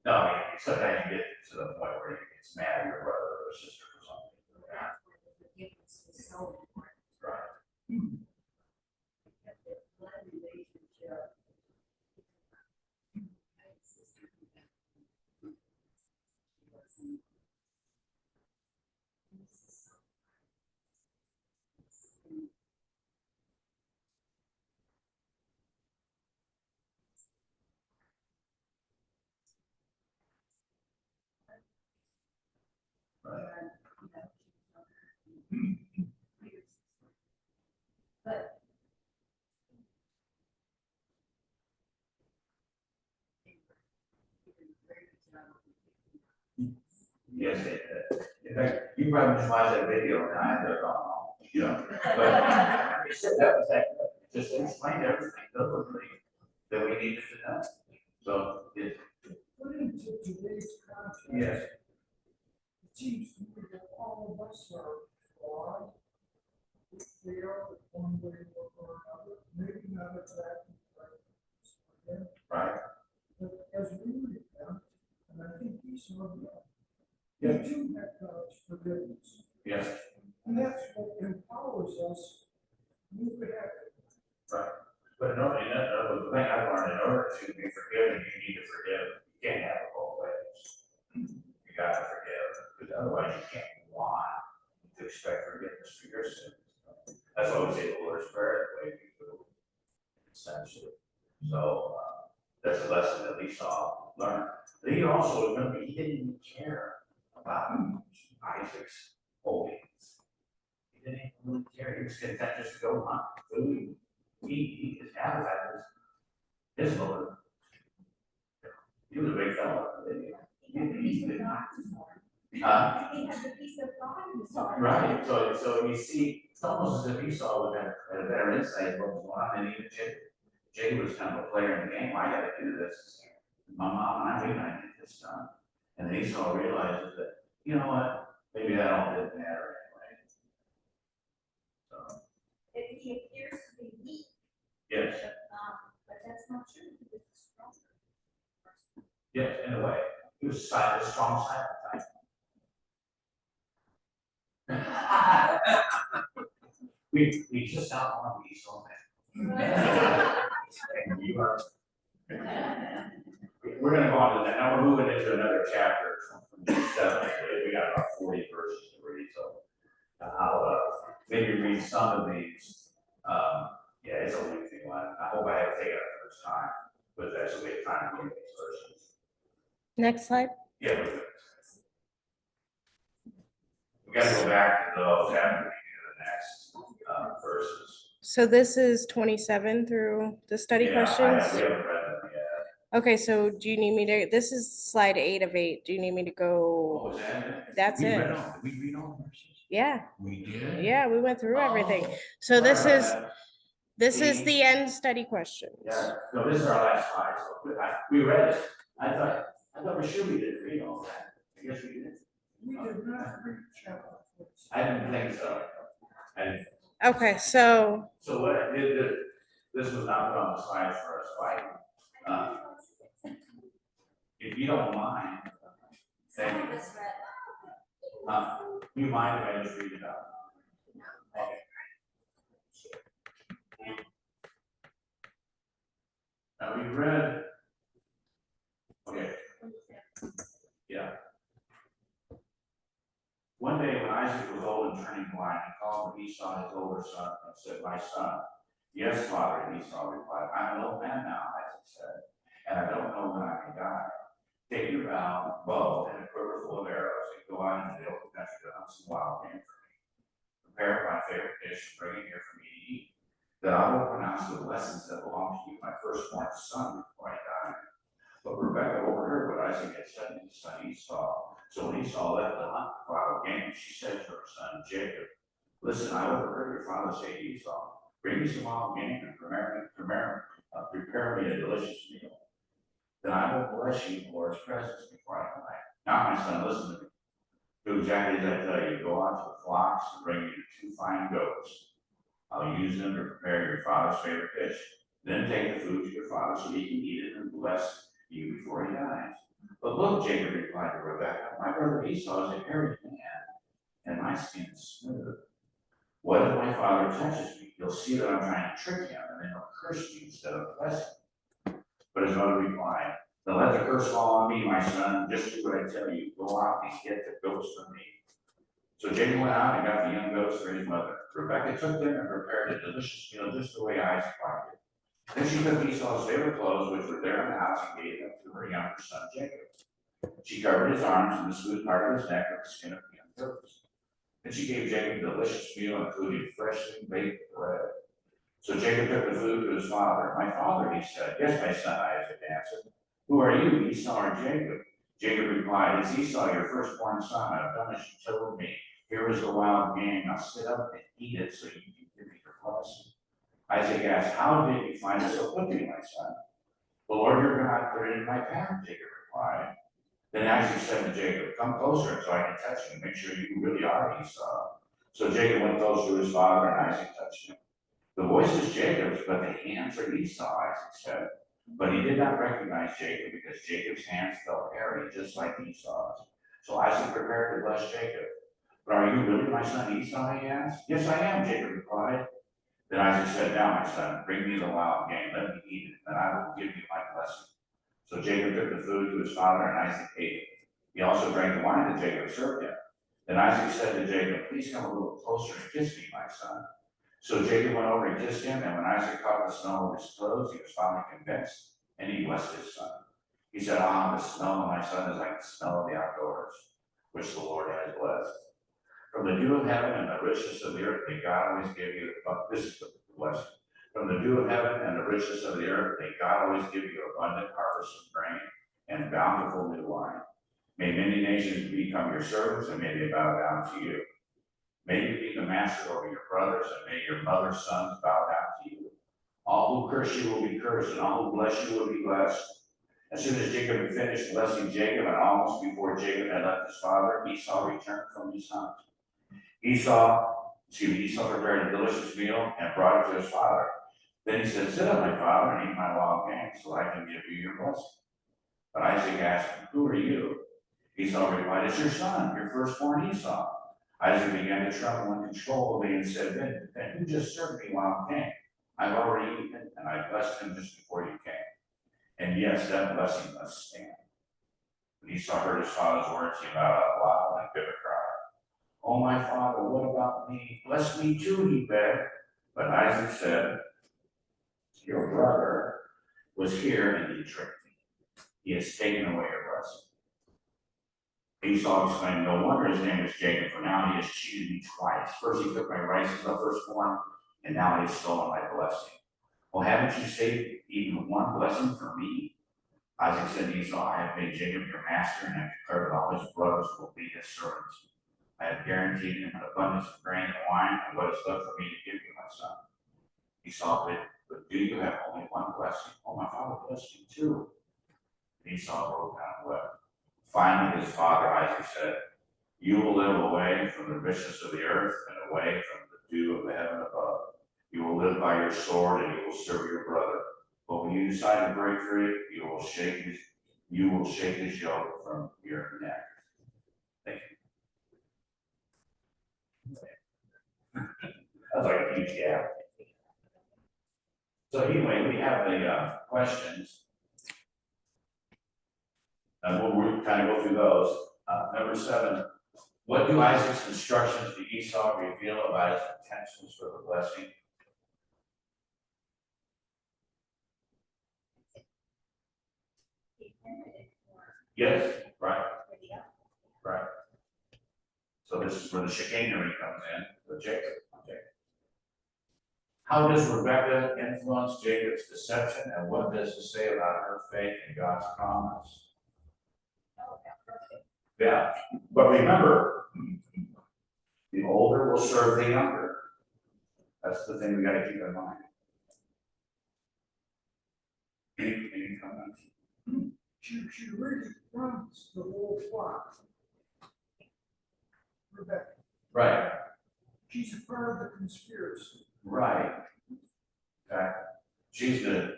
No, I mean, sometimes you get to the point where you get mad at your brother or sister or something. That's why the forgiveness is so important. Right. The blood relationship. But Yes, they did. In fact, you probably just watched that video and I had to go home, you know. But he said that was that, just explained everything biblically that we needed to know. So it. Put into today's context. Yes. It seems to me that all of us are flawed. We fail in one way or another, maybe not exactly right. You do have God's forgiveness, Yes, and that's what empowers us. You could have it. right. But no, and that was the thing I learned, in order to be forgiven, you need to forgive. You can't have it both ways. You gotta forgive, because otherwise you can't want to expect forgiveness for your sins. That's why we say the Lord's Prayer, the way we do, essentially. So, that's a lesson that Esau learned. Then you also remember, he didn't even care about Isaac's holdings. He didn't even really care, he was content just to go hunt food, eat, his appetite was his motive. He was a big fellow. He did not. He had the piece of God in his heart. Right, so you see, it's almost as if Esau would have had a better insight of what was going on than even Jacob. Jacob was kind of a player in the game. I gotta do this. My mom and I, we gotta get this done. And then Esau realizes that, you know what, maybe that all didn't matter anyway. So, He appears to be weak, yes, but that's not true. He was strong. yes, in a way, he was a strong silent type. We just don't want to be so bad. And you are. We're gonna go on to that, now we're moving into another chapter from 7, we got about 40 verses to read, so. I'll maybe read some of these, yeah, it's a lengthy one, I hope I have taken up first time, but that's a big time to read these verses. Next slide. Yeah, we're good. We gotta go back to those after we do the next, verses. So this is 27 through the study Yeah, questions? we haven't read them yet. Okay, so do you need me to, this is slide 8 of 8. Do you need me to What go? was that? That's We it. read all- we read all the verses? Yeah, We did? yeah, we went through everything. Oh, So this sorry is, about that. this is the end study questions. Yeah, no, this is our last slide, so we read it. I thought we should, we didn't read all that. I guess we did. We did not reach chapter. I didn't think so. And Okay, so so what I did, this was not put on the slides for us, right? If you don't mind, then, do you mind if I just read it out? Okay. Now we read, okay. Yeah. One day when Isaac was old and turning blind, he called Esau, his older son, and said, "My son." "Yes, father," Esau replied. "I'm an old man now," Isaac said, "and I don't know when I may die. Take your bow and a quiver full of arrows and go out into the open country to hunt some wild game for me. Prepare my favorite dish and bring it here for me to eat. Then I will pronounce the blessings that belong to you, my firstborn son, before I die." But Rebekah overheard what Isaac had said to his son Esau. So when Esau left the hunt for wild game, she said to her son Jacob, "Listen, I overheard your father say to Esau, bring me some wild game and prepare me a delicious meal. Then I will bless you for his presence before I die. Now, my son, listen to me. Do exactly as I tell you. Go out to the flocks and bring me 2 fine goats. I'll use them to prepare your father's favorite dish. Then take the food to your father so he can eat it and bless you before he dies." "But look," Jacob replied to Rebekah, "my brother Esau is a hairy man, and my skin is smooth. What if my father touches me? He'll see that I'm trying to trick him, and then he'll curse me instead of blessing." But his mother replied, "Then let the curse fall on me, my son. Just do what I tell you. Go out and get the goats for me." So Jacob went out and got the young goats for his mother. Rebekah took them and prepared a delicious meal just the way Isaac liked it. Then she took Esau's favorite clothes, which were there in the house, and gave them to her younger son Jacob. She covered his arms and the smooth part of his neck with the skin of the young goats. Then she gave Jacob a delicious meal, including freshly baked bread. So Jacob took the food to his father. "My father," he said. "Yes, my son," Isaac answered. "Who are you, Esau or Jacob?" Jacob replied, "It's Esau, your firstborn son. I've done as you told me. Here is the wild game. Now sit up and eat it so you can give me your blessing." Isaac asked, "How did you find it so quickly, my son?" "The Lord your God put it in my path," Jacob replied. Then Isaac said to Jacob, "Come closer so I can touch you and make sure you really are Esau." So Jacob went close to his father, and Isaac touched him. "The voice is Jacob's, but the hands are Esau," Isaac said. But he did not recognize Jacob because Jacob's hands felt hairy, just like Esau's. So Isaac prepared to bless Jacob. But are you really my son Esau, he asked. Yes, I am, Jacob replied. Then Isaac said, now, my son, bring me the wild game, let me eat it, and I will give you my blessing. So Jacob took the food to his father, and Isaac ate it. He also drank the wine that Jacob served him. Then Isaac said to Jacob, please come a little closer and kiss me, my son. So Jacob went over and kissed him, and when Isaac caught the smell of his clothes, he was finally convinced, and he blessed his son. He said, the smell of my son is like the smell of the outdoors, which the Lord has blessed. From the dew of heaven and the richness of the earth, may God always give you, this is the blessing. From the dew of heaven and the richness of the earth, may God always give you abundant harvest of grain and bountiful new wine. May many nations become your servants, and may they bow down to you. May you be the master over your brothers, and may your mother's sons bow down to you. All who curse you will be cursed, and all who bless you will be blessed. As soon as Jacob had finished blessing Jacob, and almost before Jacob had left his father, Esau returned from his hunt. Esau prepared a delicious meal and brought it to his father. Then he said, sit up, my father, and eat my wild game, so I can give you your blessing. But Isaac asked him, who are you? Esau replied, it's your son, your firstborn Esau. Isaac began to tremble uncontrollably and said, then who just served me wild game? I've already eaten it, and I blessed him just before you came. And yes, that blessing must stand. When Esau heard his father's words, he let out a loud and bitter cry. Oh, my father, what about me? Bless me too, he begged. But Isaac said, your brother was here and he tricked me. He has taken away your blessing. Esau exclaimed, no wonder his name is Jacob, for now he has cheated me twice. First he took my rights as the firstborn, and now he has stolen my blessing. Well, haven't you saved even one blessing for me? Isaac said to Esau, I have made Jacob your master, and I have declared that all his brothers will be his servants. I have guaranteed him an abundance of grain and wine, and what is left for me to give you, my son. Esau said, but do you have only one blessing? Oh, my father blessed you too. And Esau broke down and wept. Finally, his father Isaac said, you will live away from the richness of the earth and away from the dew of the heaven above. You will live by your sword, and you will serve your brother. But when you decide to break free, you will shake his yoke from your neck. Thank you. That's like a huge gap. So anyway, we have the questions. And we'll kind of go through those. Number 7, what do Isaac's instructions to Esau reveal about his intentions for the blessing? Yes, right. Right. So this is where the chicanery comes in with Jacob. Okay. How does Rebekah influence Jacob's deception, and what does it say about her faith in God's promise? Yeah, but remember, the older will serve the younger. That's the thing we got to keep in mind. Any comments? She really runs the whole flock. Rebecca. Right. She's a part of the conspiracy. Right. Exactly. She's the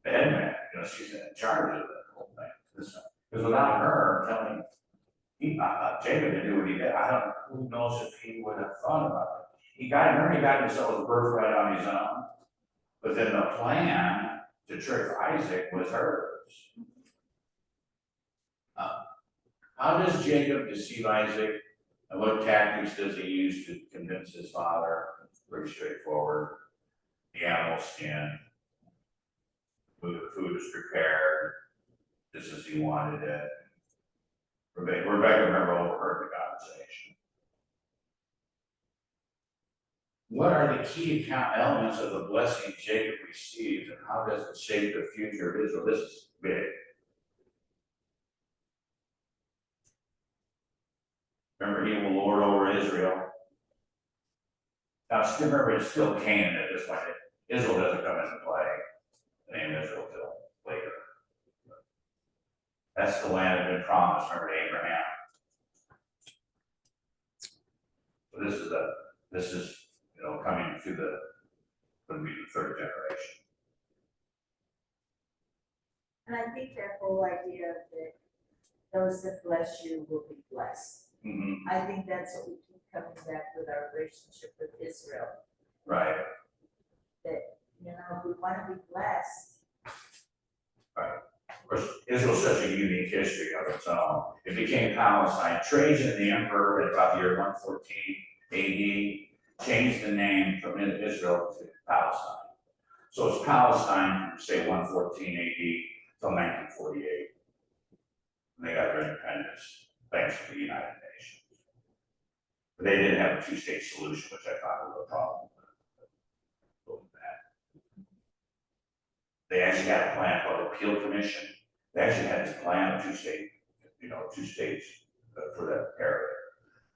head man. She's in charge of the whole thing. Because without her telling Jacob to do what he did, who knows if he would have thought about it. He got himself his birthright on his own, but then the plan to trick Isaac was hers. How does Jacob deceive Isaac, and what tactics does he use to convince his father? It's pretty straightforward. The animal skin, the food is prepared, just as he wanted it. Rebecca remember overheard the conversation. What are the key elements of the blessing Jacob received, and how does it shape the future of Israel? This is big. Remember, he will lord over Israel. Now, still remember, it's still Canaan at this point. Israel doesn't come into play. The name Israel till later. That's the land that had been promised, remember, to Abraham. So this is coming to would be the third generation. And I think that whole idea that those that bless you will be blessed. Mm-hmm. I think that's what we keep coming back with our relationship with Israel. Right. That, you know, if we want to be blessed. Of course, Israel's such a unique history of its own. It became Palestine. Trajan, the emperor, in about the year 114 AD, changed the name from Israel to Palestine. So it's Palestine from, say, 114 AD till 1948. And they got their independence thanks to the United Nations. But they didn't have a two-state solution, which I thought was a problem. They actually had a plan called the Appeal Commission. They actually had this plan of two states for that area.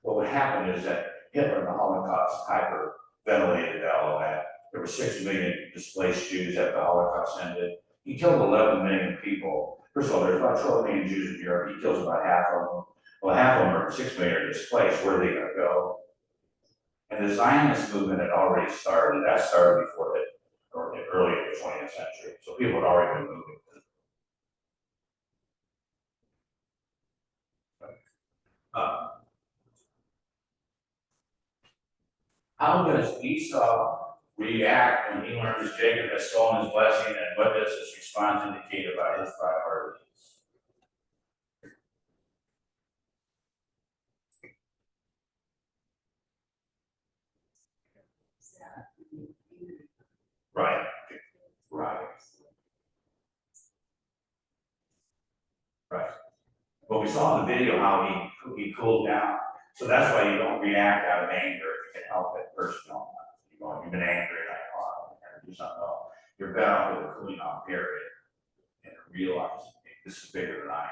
What would happen is that Hitler in the Holocaust hyperventilated all of that. There were 6 million displaced Jews after the Holocaust ended. He killed 11 million people. First of all, there's about 12 million Jews in Europe. He kills about half of them. Well, half of them are 6 million are displaced. Where are they going to go? And the Zionist movement had already started. That started before it, or early in the 20th century. So people had already been moving. How does Esau react when he learns Jacob has stolen his blessing, and what does his response indicate about his priorities? Right. Right. Right. Well, we saw in the video how he cooled down. So that's why you don't react out of anger if you can help it. First, you don't. You've been angry, like, oh, I'm gonna do something. No, you're better off with a cooling off period and realize this is bigger than I am.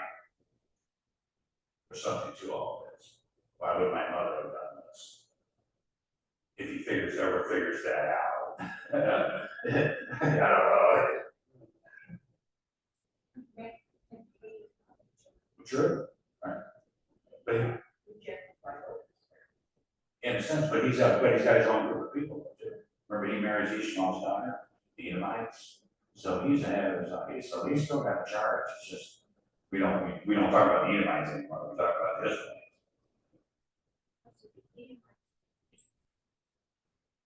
There's something to all of this. Why would my mother have done this? If he ever figures that out. I don't know. Sure. Right. But in a sense, but he's got his own group of people too. Remember, he marries Ishmael's daughter, the Edomites. So he's ahead of his own. So he's still got a charge. It's just we don't talk about the Edomites anymore. We talk about the Israelites.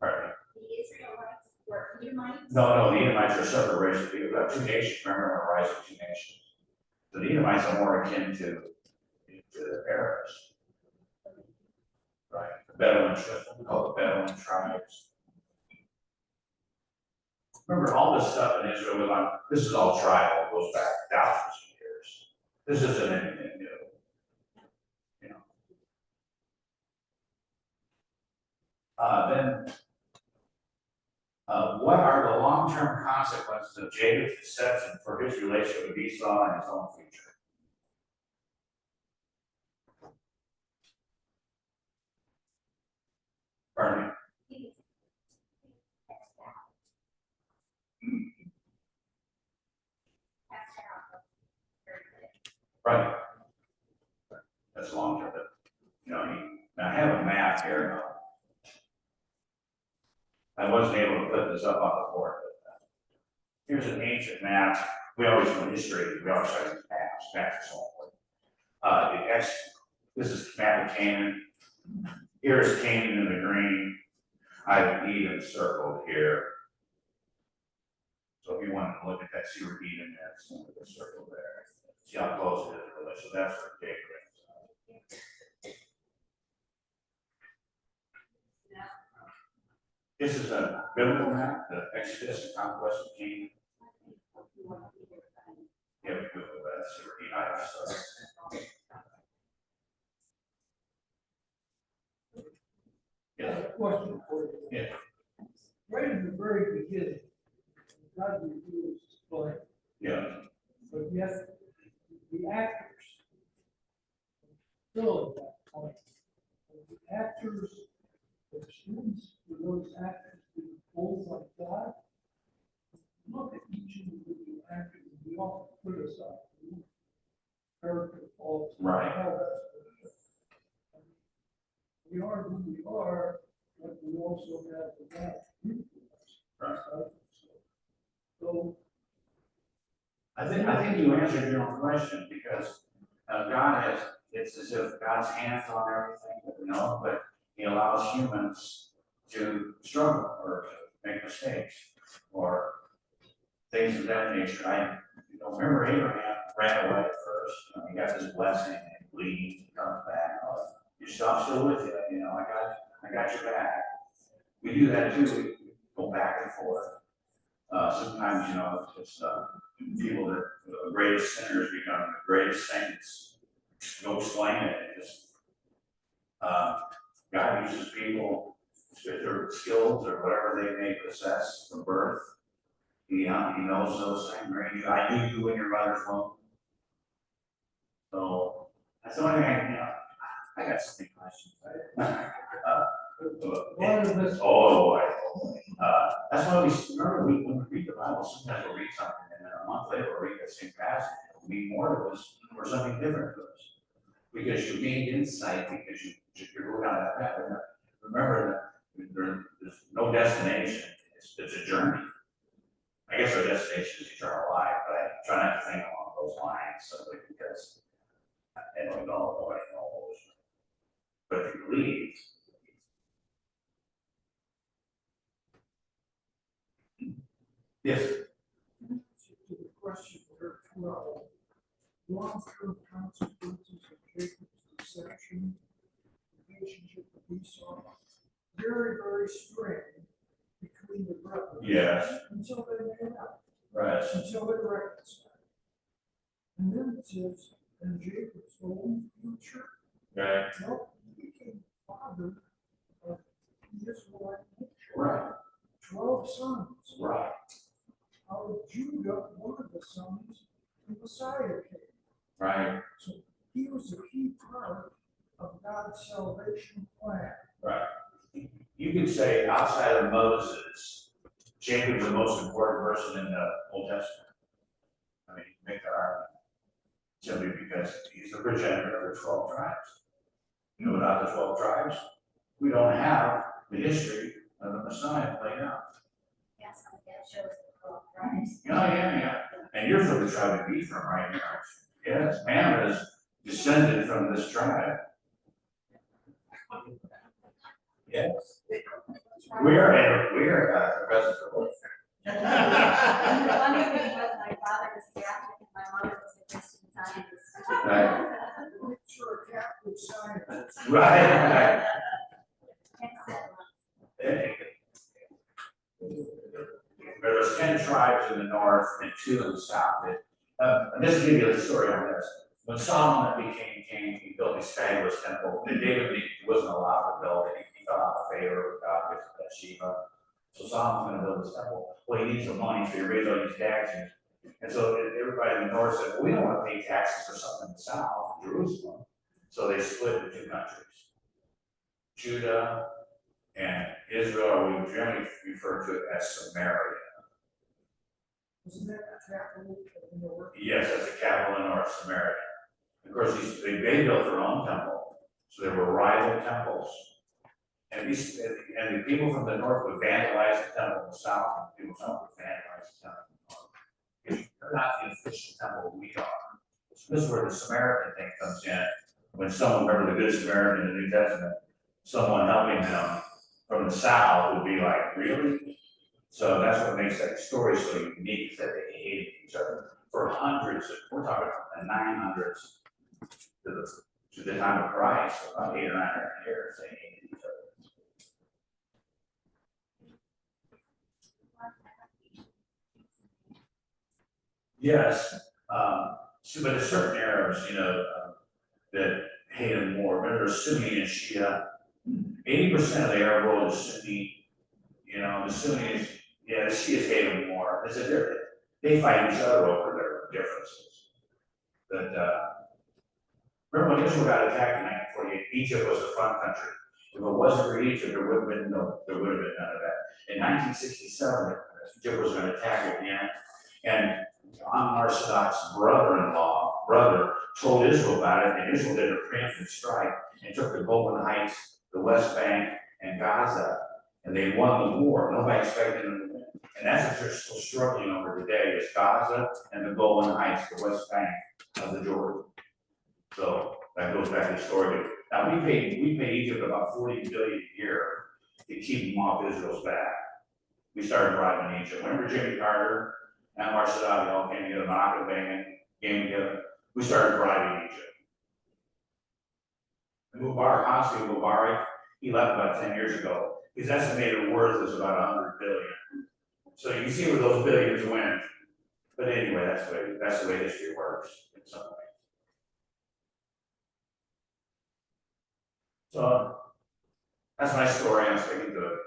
Right. The Israelites were Edomites? No, the Edomites are separate races. We've got two nations. Remember, we're rising two nations. So the Edomites are more akin to the Arabs. Right. The Bedouin, we call it the Bedouin tribes. Remember, all this stuff in Israel, this is all tribal, it goes back thousands of years. This isn't anything new. You know. What are the long-term consequences of Jacob's deception for his relationship with Esau and his own future? Pardon me? Right. That's long term. You know, I have a map here. I wasn't able to put this up on the board, but here's an ancient map. We always do history. We always try to use maps. Maps are so important. This is the map of Canaan. Here's Canaan in the green. I've even circled here. So if you wanted to look at that, see where Eden is, look at the circle there. See how close it is really. So that's where Jacob is. This is a biblical map, the Exodus and conquest of Canaan. Yeah, we will. That's where Eden is. Yeah. Question for you. Yeah. Right in the very beginning, God reveals his plan. Yeah. But yet, the actors still at that point. The actors, the students for those actors who both like God, look at each individual actor, and we often criticize character faults. Right. How that's we are who we are, but we also have the God influence. Right. So I think you answered your own question, because God has, it's as if God's hands on everything, but he allows humans to struggle or to make mistakes or things of that nature. Remember Abraham ran away at first, he got this blessing and leaves, and comes back. I'm still with you, I got your back. We do that too, we go back and forth. Sometimes, it's people that are the greatest sinners become the greatest saints. No explain it, God uses people with their skills or whatever they may possess from birth. He knows those things, right? I knew you in your mother's womb. So that's the only thing, I got some big questions. That's why when we read the Bible, sometimes we'll read something and then a month later we'll read the same passage. It'll mean more to us or something different to us. Because you gain insight, because you go down that path. Remember that there's no destination, it's a journey. I guess our destination is eternal life, but I try not to think along those lines simply because I don't know what I know. But if you believe, yes. To the question number 12, long-term consequences of Jacob's deception, relationship with Esau, very, very strained between the brothers. Yes. Until they made up. Right. Until they reconciled. And then it says, in Jacob's own future, Right. well, he became father of the Israelite nation. Right. 12 sons. Right. Out of Judah, one of the sons, the Messiah came. Right. So he was a key part of God's salvation plan. Right. You could say outside of Moses, Jacob's the most important person in the Old Testament. I mean, you can make that argument. Simply because he's the progenitor of the 12 tribes. Without the 12 tribes, we don't have the history of the Messiah played out. Yes, that shows the 12 tribes. Yeah. And you're from the tribe of Ephraim, right now. Yes, Hannah is descended from this tribe. Yes. We are the presence of the Lord. And the funny thing was, my father was Catholic and my mother was a Christian Scientist. Right. Picture a Catholic scientist. Right. There's 10 tribes in the north and 2 in the south. And this will give you the story on this. When Solomon became king, he built this fabulous temple. And David wasn't allowed to build it. He fell out of favor with God because of Bathsheba. So Solomon's going to build this temple. Well, he needs some money, so he raised all these taxes. And so everybody in the north said, well, we don't want to pay taxes for something in the south, Jerusalem. So they split the 2 countries. Judah and Israel, we generally refer to it as Samaria. Isn't that the capital of the north? Yes, that's the capital in North Samaria. Of course, they built their own temple, so there were rival temples. And the people from the north would vandalize the temple in the south, and the people from the south would vandalize the temple in the north. They're not the official temple we are. So this is where the Samaritan thing comes in. When someone, remember the Good Samaritan in the New Testament, someone helping them from the south would be like, really? So that's what makes that story so unique, is that they hated each other for hundreds, we're talking about the 900s to the time of Christ, about 800 or 900 years, they hated each other. Yes, but there's certain Arabs, that hate them more. Remember, Sunni and Shia. 80% of the Arab world is Sunni. The Sunnis, the Shias hate them more. They fight each other over their differences. But remember when Israel got attacked in 1948, Egypt was the front country. If it wasn't for Egypt, there would have been none of that. In 1967, Egypt was going to attack again, and unorthodox brother told Israel about it, and Israel did a preemptive strike and took the Golan Heights, the West Bank, and Gaza. And they won the war, nobody expected them to win. And that's what they're still struggling over today, is Gaza and the Golan Heights, the West Bank of the Jordan. So that goes back historically. Now, we pay Egypt about 40 billion a year to keep them off Israel's back. We started bribing Egypt. Remember Jimmy Carter and Anwar Sadat, they all came together, Monaco band, came together. We started bribing Egypt. And Mubarak, honestly, Mubarak, he left about 10 years ago. His estimated worth is about 100 billion. So you can see where those billions went. But anyway, that's the way history works in some ways. So that's my story. I'm sticking to it.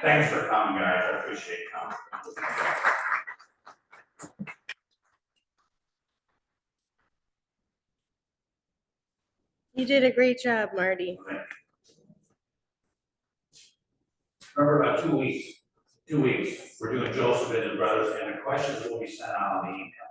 Thanks for coming, guys. I appreciate coming. You did a great job, Marty. Remember, about 2 weeks, we're doing Joseph and his brothers, and the questions will be sent out on the email.